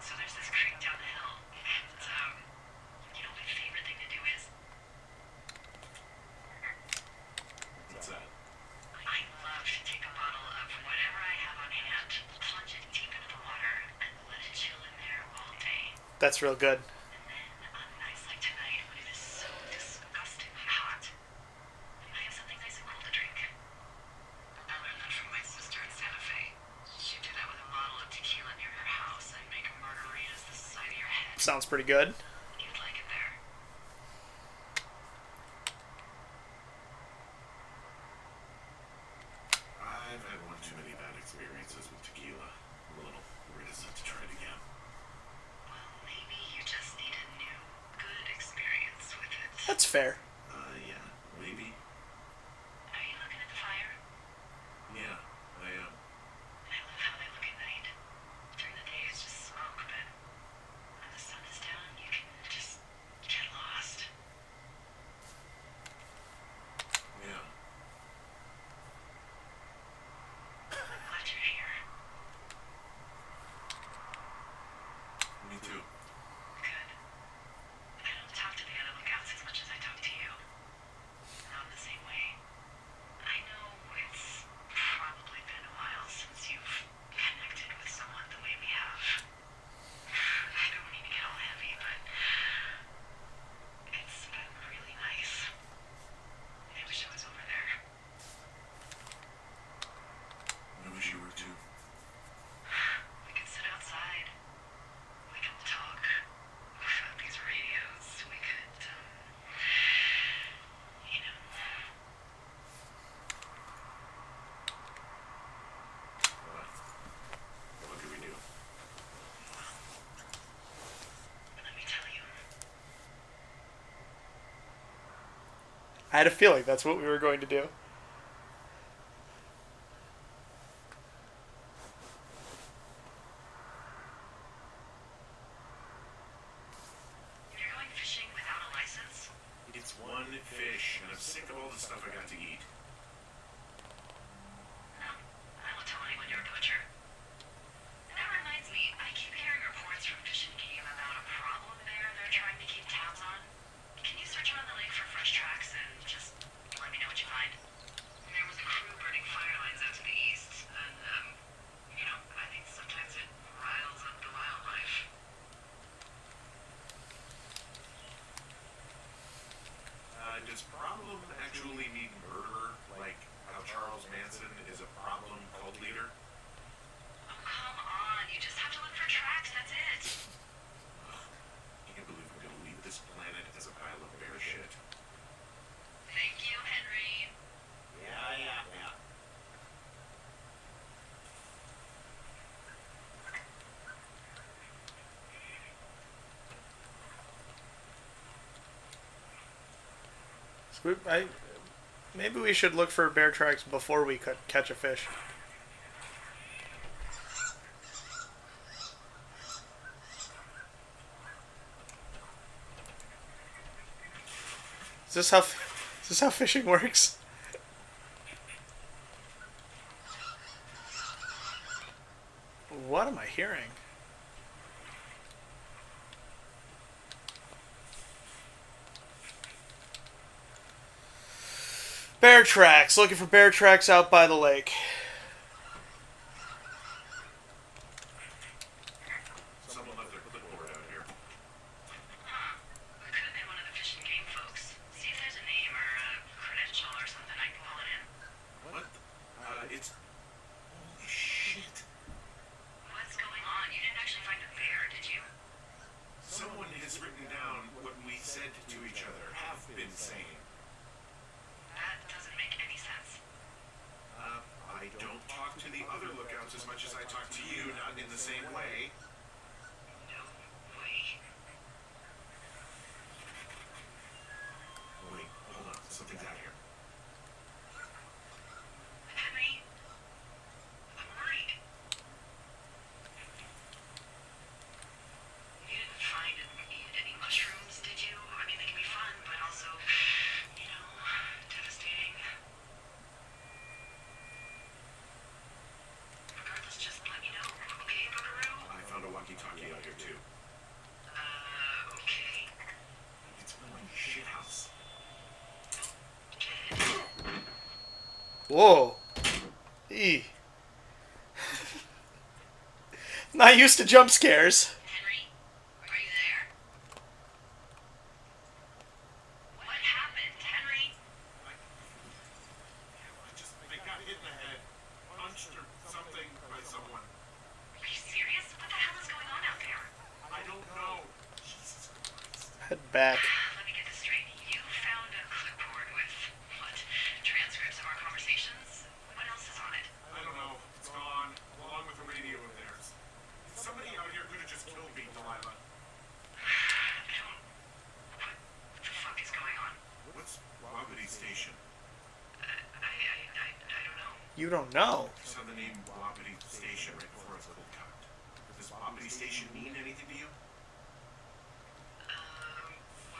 So there's this creek down the hill. And, you know what my favorite thing to do is? What's that? I love to take a bottle of whatever I have on hand, plunge it deep into the water, and let it chill in there all day. That's real good. And then, on nights like tonight, when it is so disgustingly hot, I have something nice and cool to drink. I learned that from my sister in Santa Fe. She'd do that with a bottle of tequila near her house and make margaritas the size of your head. Sounds pretty good. You'd like it there. I've had one too many bad experiences with tequila. I'm a little reticent to try it again. Well, maybe you just need a new, good experience with it. That's fair. Yeah, maybe. Are you looking at the fire? Yeah, I am. I love how they look at night. During the day it's just smoke, but when the sun is down, you can just get lost. Yeah. I'm glad you're here. Me too. Good. I don't talk to the other lookouts as much as I talk to you. I had a feeling that's what we were going to do. You're going fishing without a license? It's one fish, and I'm sick of all the stuff I got to eat. No, I won't tell anyone you're a poacher. That reminds me, I keep hearing reports from Fish and Game about a problem there they're trying to keep tabs on. Can you search around the lake for fresh tracks and just let me know what you find? There was a crew burning fire lines out to the east, and, I think sometimes it riles up the wildlife. Does problem actually mean murderer? Like how Charles Manson is a problem cult leader? Oh, come on, you just have to look for tracks, that's it. Can't believe we're gonna leave this planet as a pile of bear shit. Thank you, Henry. Yeah. Maybe we should look for bear tracks before we catch a fish. Is this how fishing works? What am I hearing? Bear tracks. Looking for bear tracks out by the lake. Someone left their clipboard out here. Huh. It could have been one of the Fish and Game folks. See if there's a name or a credential or something I can call it in. What? It's... Holy shit. What's going on? You didn't actually find a bear, did you? Someone has written down what we said to each other, have been saying. That doesn't make any sense. I don't talk to the other lookouts as much as I talk to you, not in the same way. No way. Wait, hold on, something's out here. Henry? I'm worried. You didn't find and eat any mushrooms, did you? I mean, they can be fun, but also, devastating. Regardless, just let me know, okay, Buckaroo? I found a walkie-talkie out here too. Okay. It's one shithouse. Whoa. Eee. Not used to jump scares. Henry, are you there? What happened, Henry? I got hit in the head, punched or something by someone. Are you serious? What the hell is going on out there? I don't know. Jesus Christ. Head back. Let me get this straight. You found a clipboard with, what, transcripts of our conversations? What else is on it? I don't know. It's gone, along with the radio of theirs. Somebody out here could have just killed me, Delilah. What the fuck is going on? What's Wabity Station? I don't know. You don't know. I saw the name Wabity Station right before I was cold cocked. Does Wabity Station mean anything to you?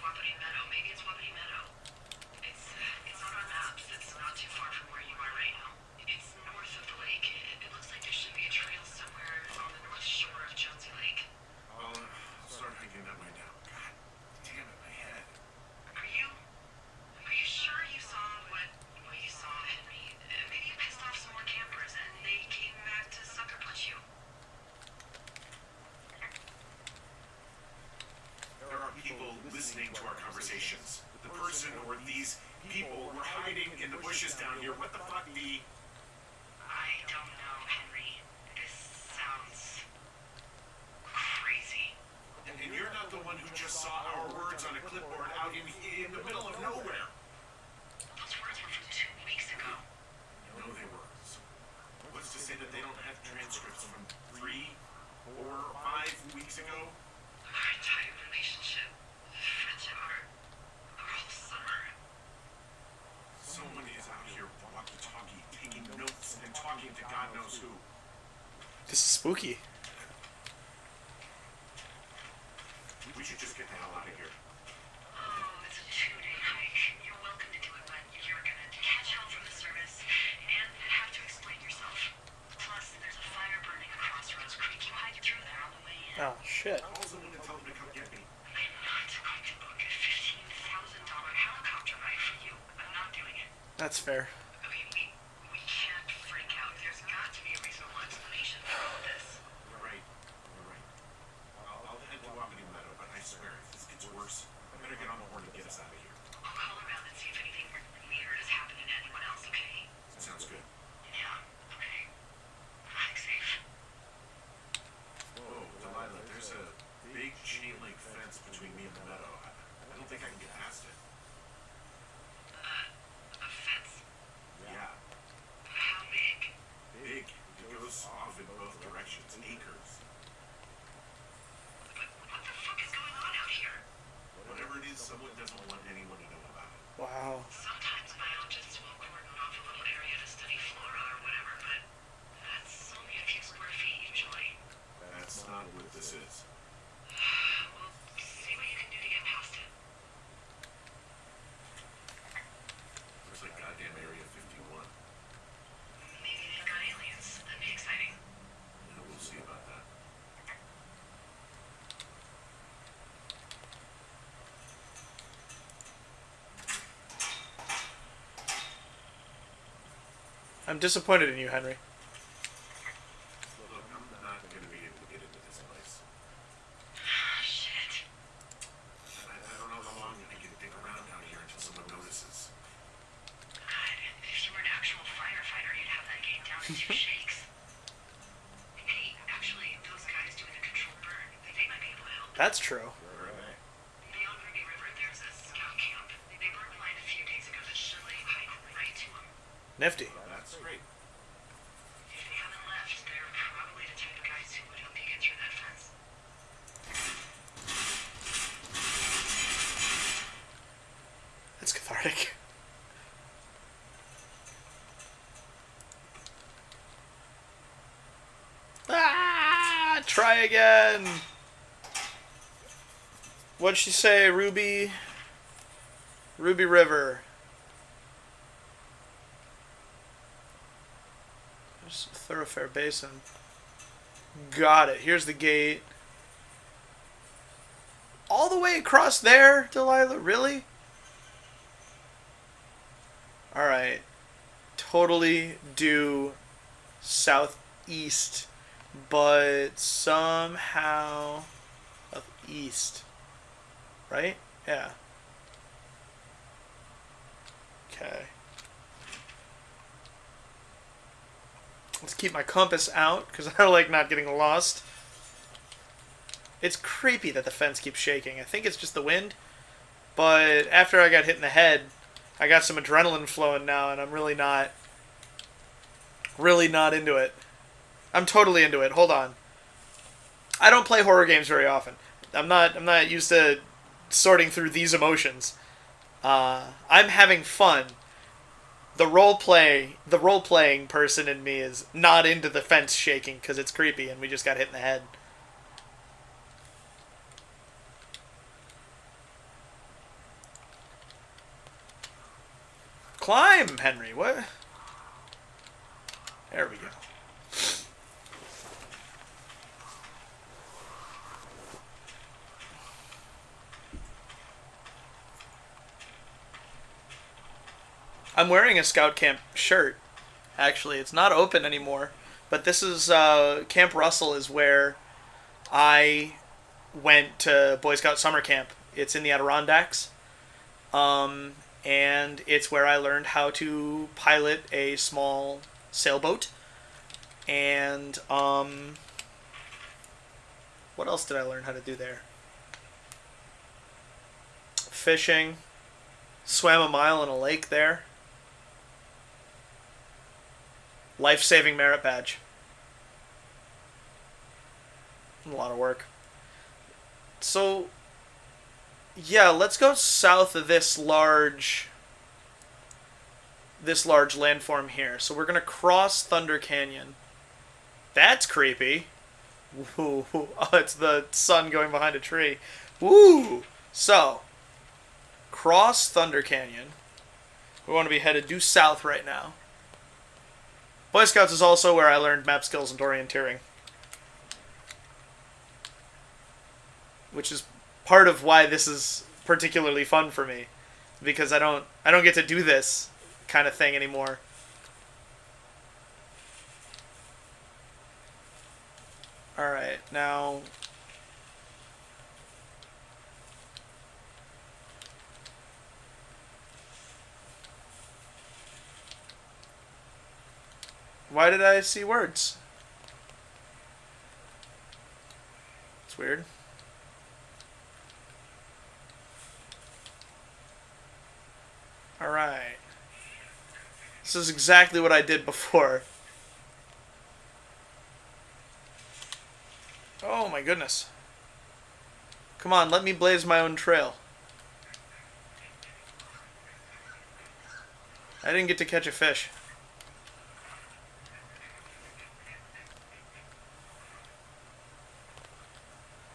Wapiti Meadow. Maybe it's Wapiti Meadow. It's on our maps. It's not too far from where you are right now. It's north of the lake. It looks like there should be a trail somewhere on the north shore of Jonesy Lake. I'll start hiking that way now. God damn it, my head. Are you sure you saw what you saw, Henry? Maybe you pissed off some more campers and they came back to sucker punch you. There are people listening to our conversations. The person or these people were hiding in the bushes down here. What the fuck, B? I don't know, Henry. This sounds crazy. And you're not the one who just saw our words on a clipboard out in the middle of nowhere. Those words were from 2 weeks ago. No, they weren't. What's to say that they don't have transcripts from 3, 4, 5 weeks ago? Our entire relationship, friendship, our whole summer. talking to God knows who. This is spooky. We should just get the hell out of here. Oh, it's a 2-day hike. You're welcome to do it, but you're gonna catch hell from the service and have to explain yourself. Plus, there's a fire burning across Rose Creek. You hike through there on the way in. Oh, shit. Call someone and tell them to come get me. I'm not going to book a $15,000 helicopter ride for you. I'm not doing it. That's fair. Okay, we can't freak out. There's got to be a reasonable explanation for all of this. You're right. You're right. I'll head to Wapiti Meadow, but I swear, if this gets worse, I better get on the horn and get us out of here. I'll call around and see if anything weird is happening to anyone else, okay? Sounds good. Yeah, okay. Hike safe. Whoa, Delilah, there's a big chain link fence between me and the meadow. I don't think I can get past it. A fence? Yeah, How big? big. It goes off in both directions. Acres. But what the fuck is going on out here? Whatever it is, someone doesn't want anyone to know about it. Wow. Sometimes biologists will cordon off a little area to study flora or whatever, but that's only a few square feet usually. That's not what this is. Well, see what you can do to get past it. Looks like goddamn Area 51. Maybe they've got aliens. That'd be exciting. Yeah, we'll see about that. I'm disappointed in you, Henry. Look, I'm not gonna be able to get into this place. Shit. I don't know how long I can dig around out here until someone notices. God, if you were an actual firefighter, you'd have that gate down to 2 shakes. Hey, actually, those guys doing the controlled burn, they might be able to help. That's true. Where are they? Beyond Ruby River, there's a scout camp. They burned the line a few days ago that should let you hike right to them. Nifty. That's great. If they haven't left, they're probably the type of guys who would help you get through that fence. That's cathartic. Ah! Try again! What'd she say? Ruby River. There's a thoroughfare basin. Got it. Here's the gate. All the way across there, Delilah? Really? Alright. Totally due southeast, but somehow east. Right? Yeah. Okay. Let's keep my compass out, because I like not getting lost. It's creepy that the fence keeps shaking. I think it's just the wind. But after I got hit in the head, I got some adrenaline flowing now, and I'm really not into it. I'm totally into it. Hold on. I don't play horror games very often. I'm not used to sorting through these emotions. I'm having fun. The role-playing person in me is not into the fence shaking because it's creepy and we just got hit in the head. Climb, Henry. What? There we go. I'm wearing a Scout Camp shirt. Actually, it's not open anymore. But this is Camp Russell is where I went to Boy Scout summer camp. It's in the Adirondacks. And it's where I learned how to pilot a small sailboat. And what else did I learn how to do there? Fishing. Swam a mile in a lake there. Life-saving merit badge. A lot of work. So, yeah, let's go south of this large this large landform here. So we're going to cross Thunder Canyon. That's creepy. Ooh. Oh, it's the sun going behind a tree. Woo! So, cross Thunder Canyon. We want to be headed due south right now. Boy Scouts is also where I learned map skills and orienteering. Which is part of why this is particularly fun for me. Because I don't get to do this kind of thing anymore. Alright, now... Why did I see words? It's weird. Alright. This is exactly what I did before. Oh my goodness. Come on, let me blaze my own trail. I didn't get to catch a fish.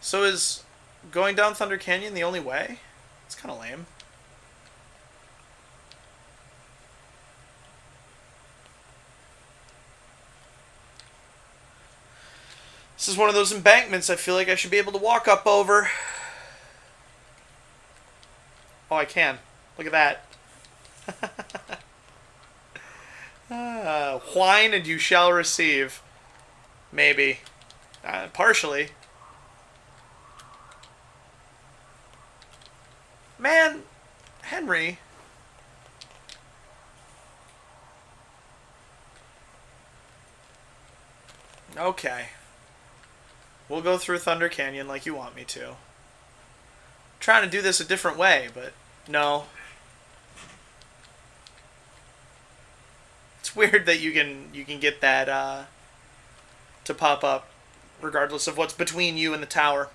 So is going down Thunder Canyon the only way? It's kind of lame. This is one of those embankments I feel like I should be able to walk up over. Oh, I can. Look at that. Whine and you shall receive. Maybe. Partially. Man, Henry. Okay. We'll go through Thunder Canyon like you want me to. I'm trying to do this a different way, but no. It's weird that you can get that to pop up regardless of what's between you and the tower.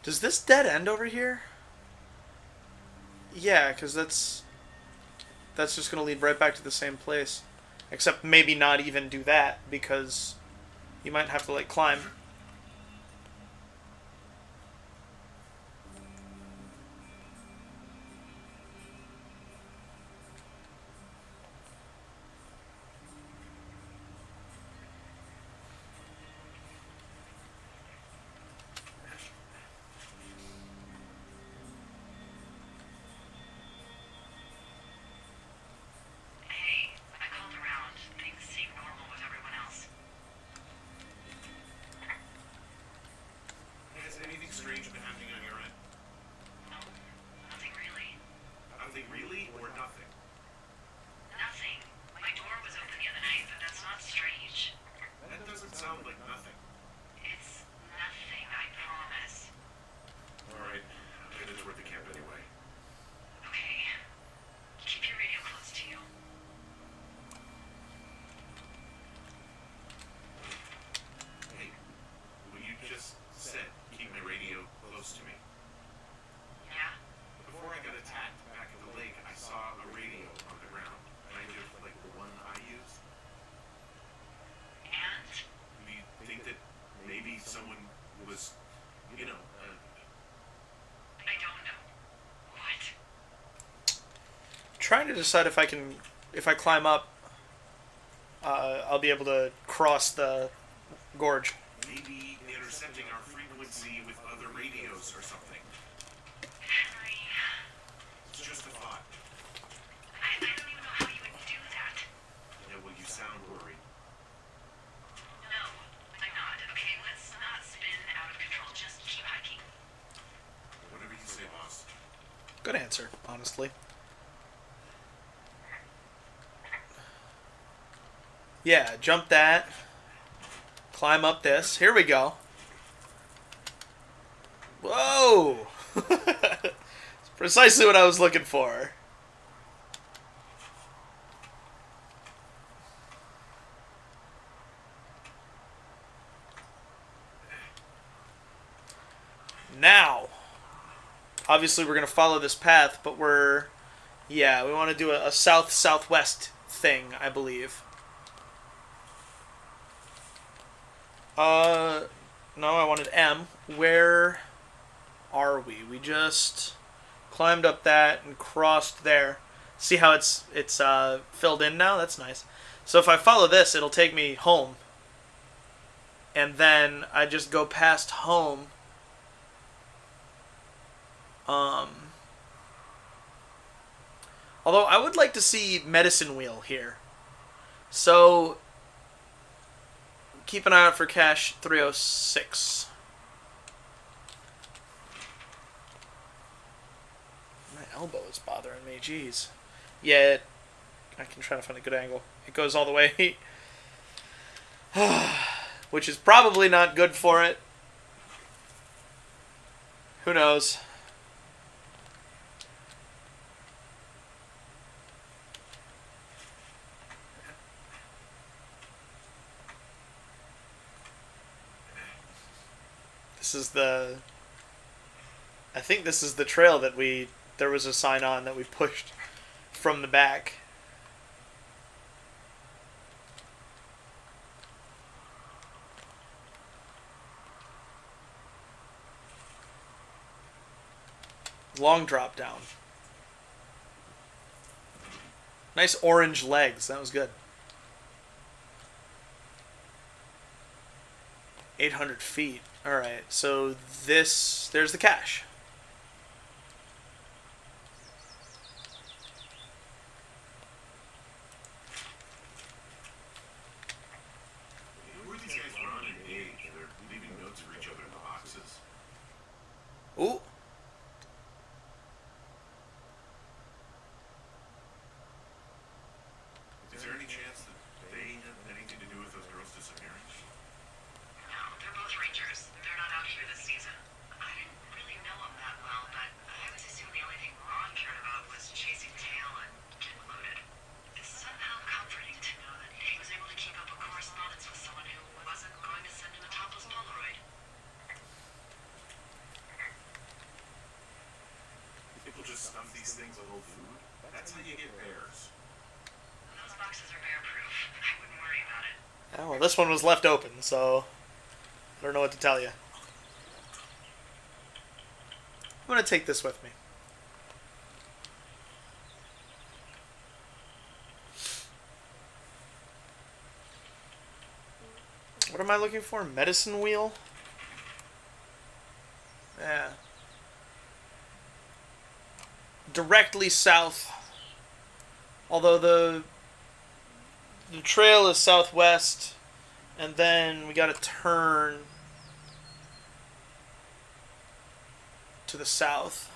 Does this dead end over here? Yeah, because that's just going to lead right back to the same place. Except maybe not even do that, because you might have to, like, climb. Hey, I called around. Things seem normal with everyone else. Has anything strange been happening on your end? No, nothing really. Nothing really, or nothing? Nothing. My door was open the other night, but that's not strange. That doesn't sound like nothing. It's nothing, I promise. Alright, I'm headed toward the camp anyway. Okay. Keep your radio close to you. Hey, what you just said, keep my radio close to me. Yeah? Before I got attacked back at the lake, I saw a radio on the ground. Kind of like the one I use. And? Do you think that maybe someone was, I don't know. What? Trying to decide if I climb up, I'll be able to cross the gorge. maybe intercepting our frequency with other radios or something? Henry, It's just a thought. I don't even know how you would do that. Yeah, well, you sound worried. No, I'm not. Okay, let's not spin out of control. Just keep hiking. Whatever you say, boss. Good answer, honestly. Yeah, jump that. Climb up this. Here we go. Whoa! Precisely what I was looking for. Now, obviously we're going to follow this path, but yeah, we want to do a south-southwest thing, I believe. No, I wanted M. Where are we? We just climbed up that and crossed there. See how it's filled in now? That's nice. So if I follow this, it'll take me home. And then I just go past home. Although I would like to see Medicine Wheel here. So keep an eye out for cache 306. My elbow is bothering me, jeez. Yeah, I can try to find a good angle. It goes all the way. Which is probably not good for it. Who knows? This is the... I think this is the trail that there was a sign on that we pushed from the back. Long drop down. Nice orange legs. That was good. 800 feet. Alright, so there's the cache. Who are these guys, Ron and Age? They're leaving notes for each other in the boxes. Ooh. Is there any chance that they have anything to do with those girls disappearing? No, they're both rangers. They're not out here this season. I didn't really know them that well, but I always assumed the only thing Ron cared about was chasing tail and getting loaded. It's somehow comforting to know that he was able to keep up a correspondence with someone who wasn't going to send him a topless Polaroid. People just stuff these things with old food. That's how you get bears. Those boxes are bear-proof. I wouldn't worry about it. Oh, well, this one was left open, so I don't know what to tell you. I'm going to take this with me. What am I looking for? Medicine wheel? Yeah. Directly south. Although the trail is southwest, and then we got to turn to the south.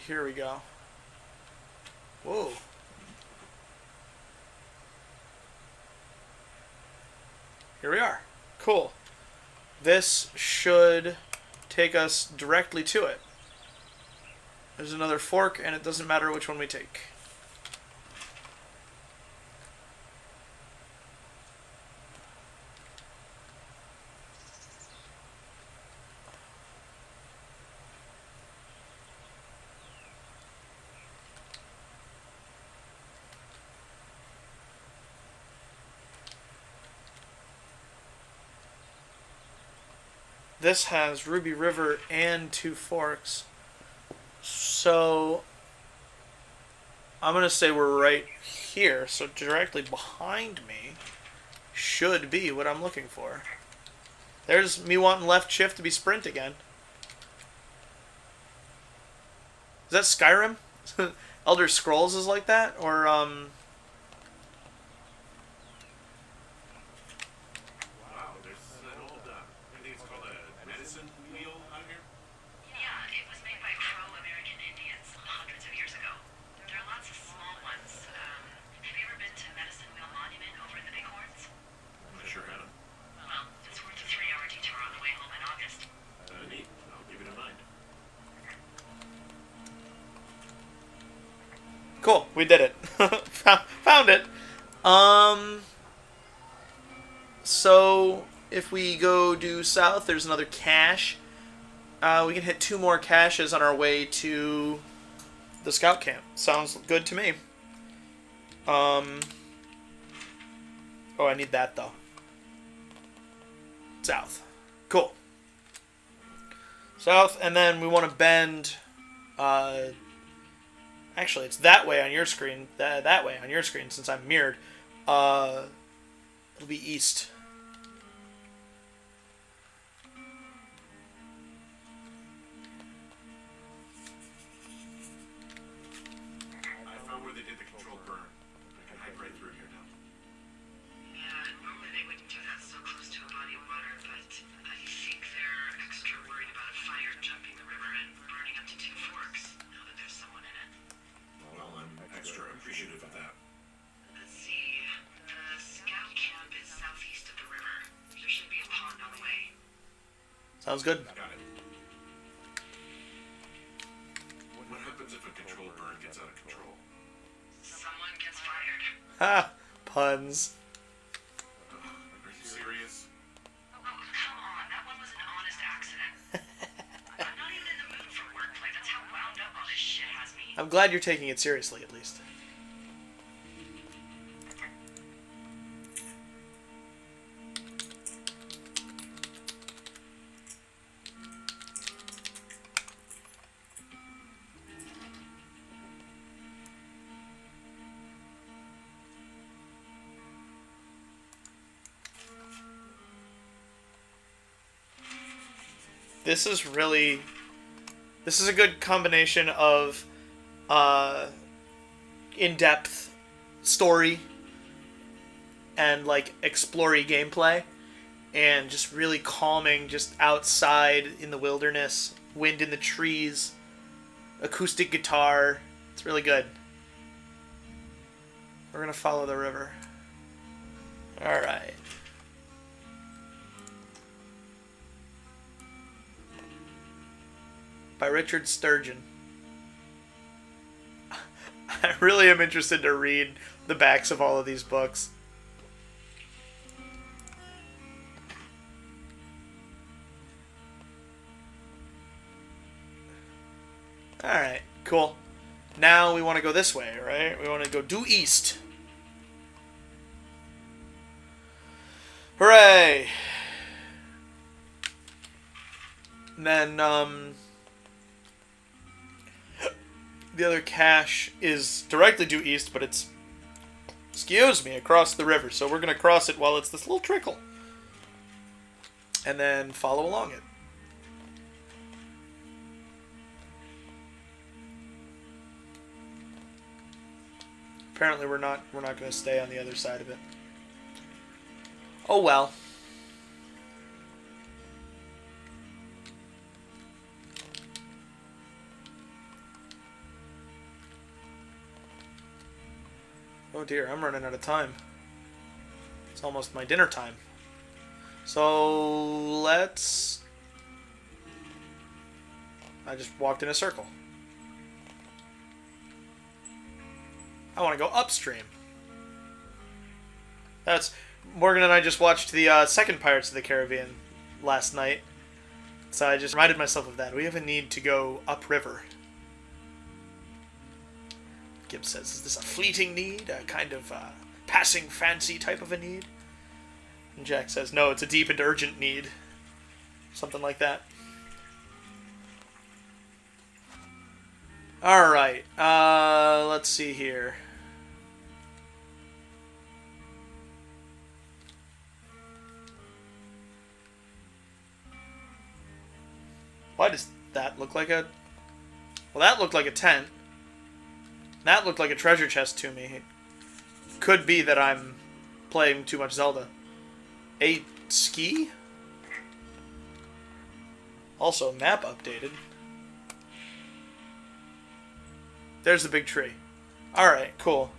Here we go. Whoa. Here we are. Cool. This should take us directly to it. There's another fork, and it doesn't matter which one we take. This has Ruby River and 2 forks. So I'm going to say we're right here. So directly behind me should be what I'm looking for. There's me wanting left shift to be sprint again. Is that Skyrim? Elder Scrolls is like that? Or, Wow, there's an old, I think it's called a medicine wheel out here. Yeah, it was made by pro-American Indians hundreds of years ago. There are lots of small ones. Have you ever been to Medicine Wheel Monument over in the Bighorns? I sure haven't. Well, We did it. Found it. So if we go due south, there's another cache. We can hit 2 more caches on our way to the scout camp. Sounds good to me. Oh, I need that though. South. Cool. South, and then we want to bend. Actually, it's that way on your screen. That way on your screen, since I'm mirrored. It'll be east. I found where they did the controlled burn. I can hike right through here now. Yeah, normally they wouldn't do that so close to a body of water, but I think they're extra worried about a fire jumping the river and burning up to 2 forks, now that there's someone in it. Well, I'm extra appreciative of that. Let's see. The scout camp is southeast of the river. There should be a pond on the way. Sounds good. Got it. What happens if a controlled burn gets out of control? Someone gets fired. Ha! Puns. Are you serious? Oh, come on. That one was an honest accident. I'm not even in the mood for wordplay. That's how wound up all this shit has me. I'm glad you're taking it seriously, at least. This is a good combination of in-depth story and like explory gameplay, and just really calming, just outside in the wilderness, wind in the trees, acoustic guitar. It's really good. We're gonna follow the river. All right. By Richard Sturgeon. I really am interested to read the backs of all of these books. Alright, cool. Now we want to go this way, right? We want to go due east. Hooray! And then, the other cache is directly due east, but it's, excuse me, across the river. So we're going to cross it while it's this little trickle. And then follow along it. Apparently we're not going to stay on the other side of it. Oh well. Oh dear, I'm running out of time. It's almost my dinner time. So let's... I just walked in a circle. I want to go upstream. That's... Morgan and I just watched the second Pirates of the Caribbean last night. So I just reminded myself of that. We have a need to go upriver. Gibbs says, is this a fleeting need? A kind of passing fancy type of a need? And Jack says, no, it's a deep and urgent need. Something like that. Alright, let's see here. Why does that look like a... Well, that looked like a tent. That looked like a treasure chest to me. It could be that I'm playing too much Zelda. A ski? Also, map updated. There's the big tree. Alright, cool.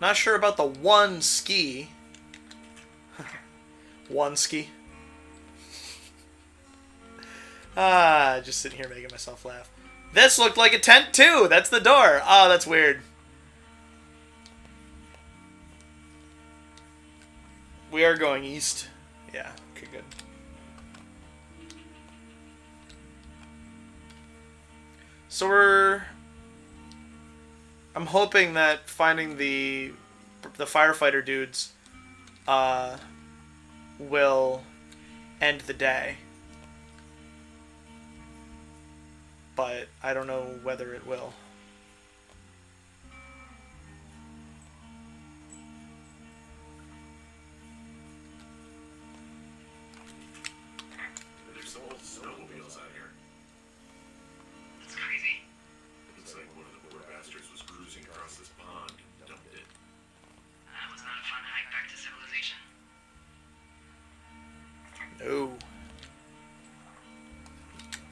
Not sure about the one ski. One ski. Just sitting here making myself laugh. This looked like a tent too. That's the door. Oh, that's weird. We are going east. Yeah, okay, good. So I'm hoping that finding the firefighter dudes will end the day. But I don't know whether it will. There's some old snowmobiles out here. That's crazy. Looks like one of the poor bastards was cruising across this pond and dumped it. That was not a fun hike back to civilization. No.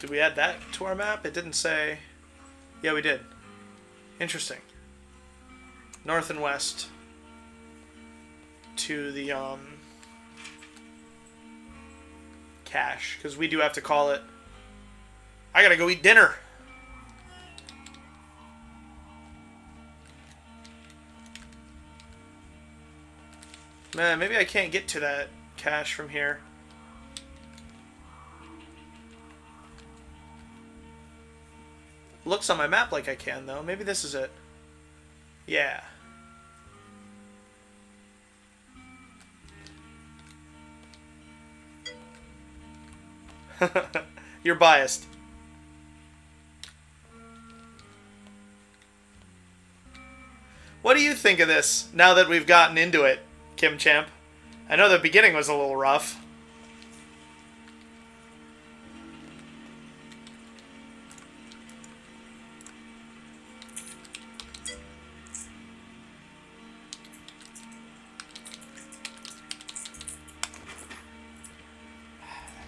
Did we add that to our map? It didn't say. Yeah, we did. Interesting. North and west to the cache, because we do have to call it. I gotta go eat dinner. Man, maybe I can't get to that cache from here. Looks on my map like I can, though. Maybe this is it. Yeah. You're biased. What do you think of this, now that we've gotten into it, Kim Champ? I know the beginning was a little rough.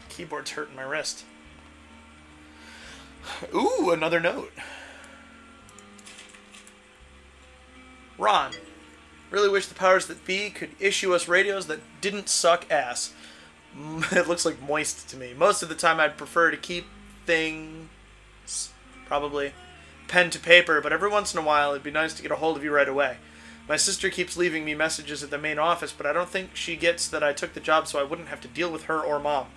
Keyboard's hurting my wrist. Ooh, another note. Ron, really wish the powers that be could issue us radios that didn't suck ass. It looks like moist to me. Most of the time I'd prefer to keep things, probably, pen to paper, but every once in a while it'd be nice to get a hold of you right away. My sister keeps leaving me messages at the main office, but I don't think she gets that I took the job so I wouldn't have to deal with her or Mom.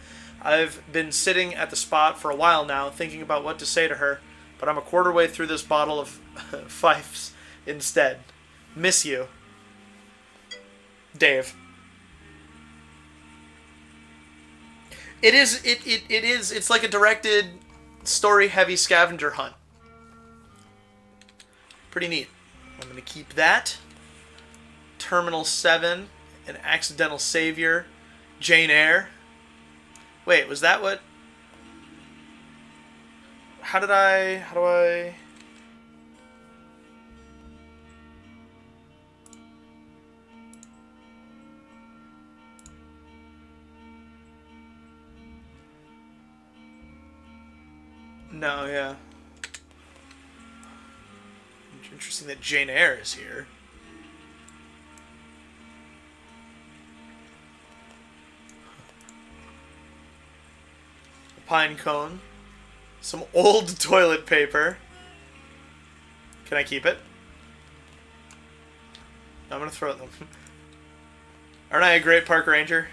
I've been sitting at the spot for a while now, thinking about what to say to her, but I'm a quarter way through this bottle of Fifes instead. Miss you. Dave. It's like a directed, story-heavy scavenger hunt. Pretty neat. I'm going to keep that. Terminal 7, An Accidental Savior, Jane Eyre. Wait, was that what? How do I? No, yeah. Interesting that Jane Eyre is here. Pine cone, some old toilet paper. Can I keep it? No, I'm gonna throw them. Aren't I a great park ranger?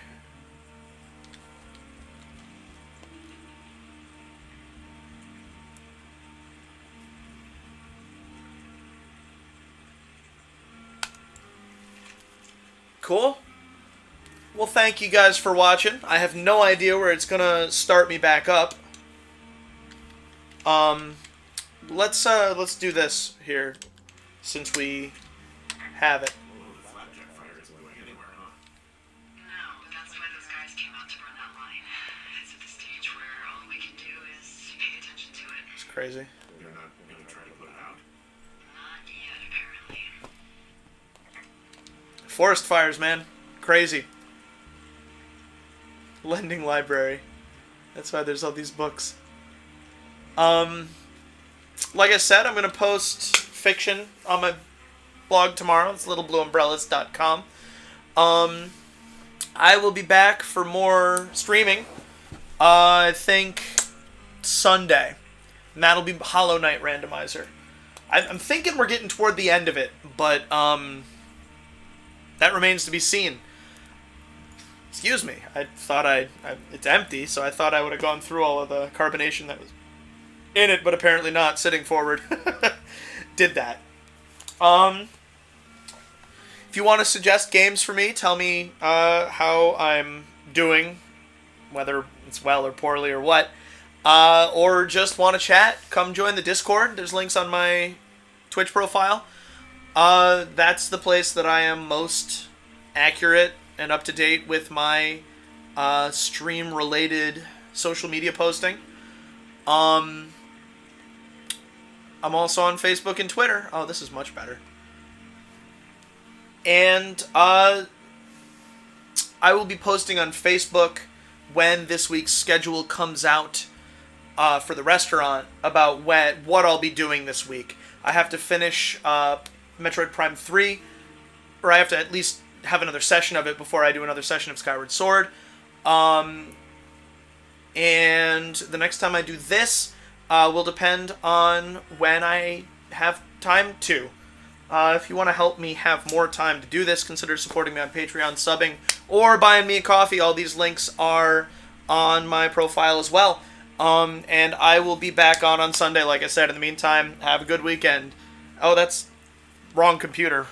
Cool. Well, thank you guys for watching. I have no idea where it's gonna start me back up. Let's do this here, since we have it. Oh, the flapjack fire isn't going anywhere, huh? No, but that's why those guys came out to burn that line. It's at the stage where all we can do is pay attention to it. It's crazy. They're not going to try to put it out. Not yet, apparently. Forest fires, man. Crazy. Lending library. That's why there's all these books. Like I said, I'm going to post fiction on my blog tomorrow. It's littleblueumbrellas.com. I will be back for more streaming. I think Sunday, and that'll be Hollow Knight Randomizer. I'm thinking we're getting toward the end of it, but that remains to be seen. Excuse me. I thought it's empty, so I thought I would have gone through all of the carbonation that was in it, but apparently not. Sitting forward. Did that. If you want to suggest games for me, tell me how I'm doing, whether it's well or poorly or what. Or just want to chat, come join the Discord. There's links on my Twitch profile. That's the place that I am most accurate and up to date with my stream-related social media posting. I'm also on Facebook and Twitter. Oh, this is much better. And I will be posting on Facebook when this week's schedule comes out for the restaurant about what I'll be doing this week. I have to finish Metroid Prime 3, or I have to at least have another session of it before I do another session of Skyward Sword. And the next time I do this will depend on when I have time to. If you want to help me have more time to do this, consider supporting me on Patreon, subbing, or buying me a coffee. All these links are on my profile as well. And I will be back on Sunday, like I said. In the meantime, have a good weekend. Oh, that's wrong computer.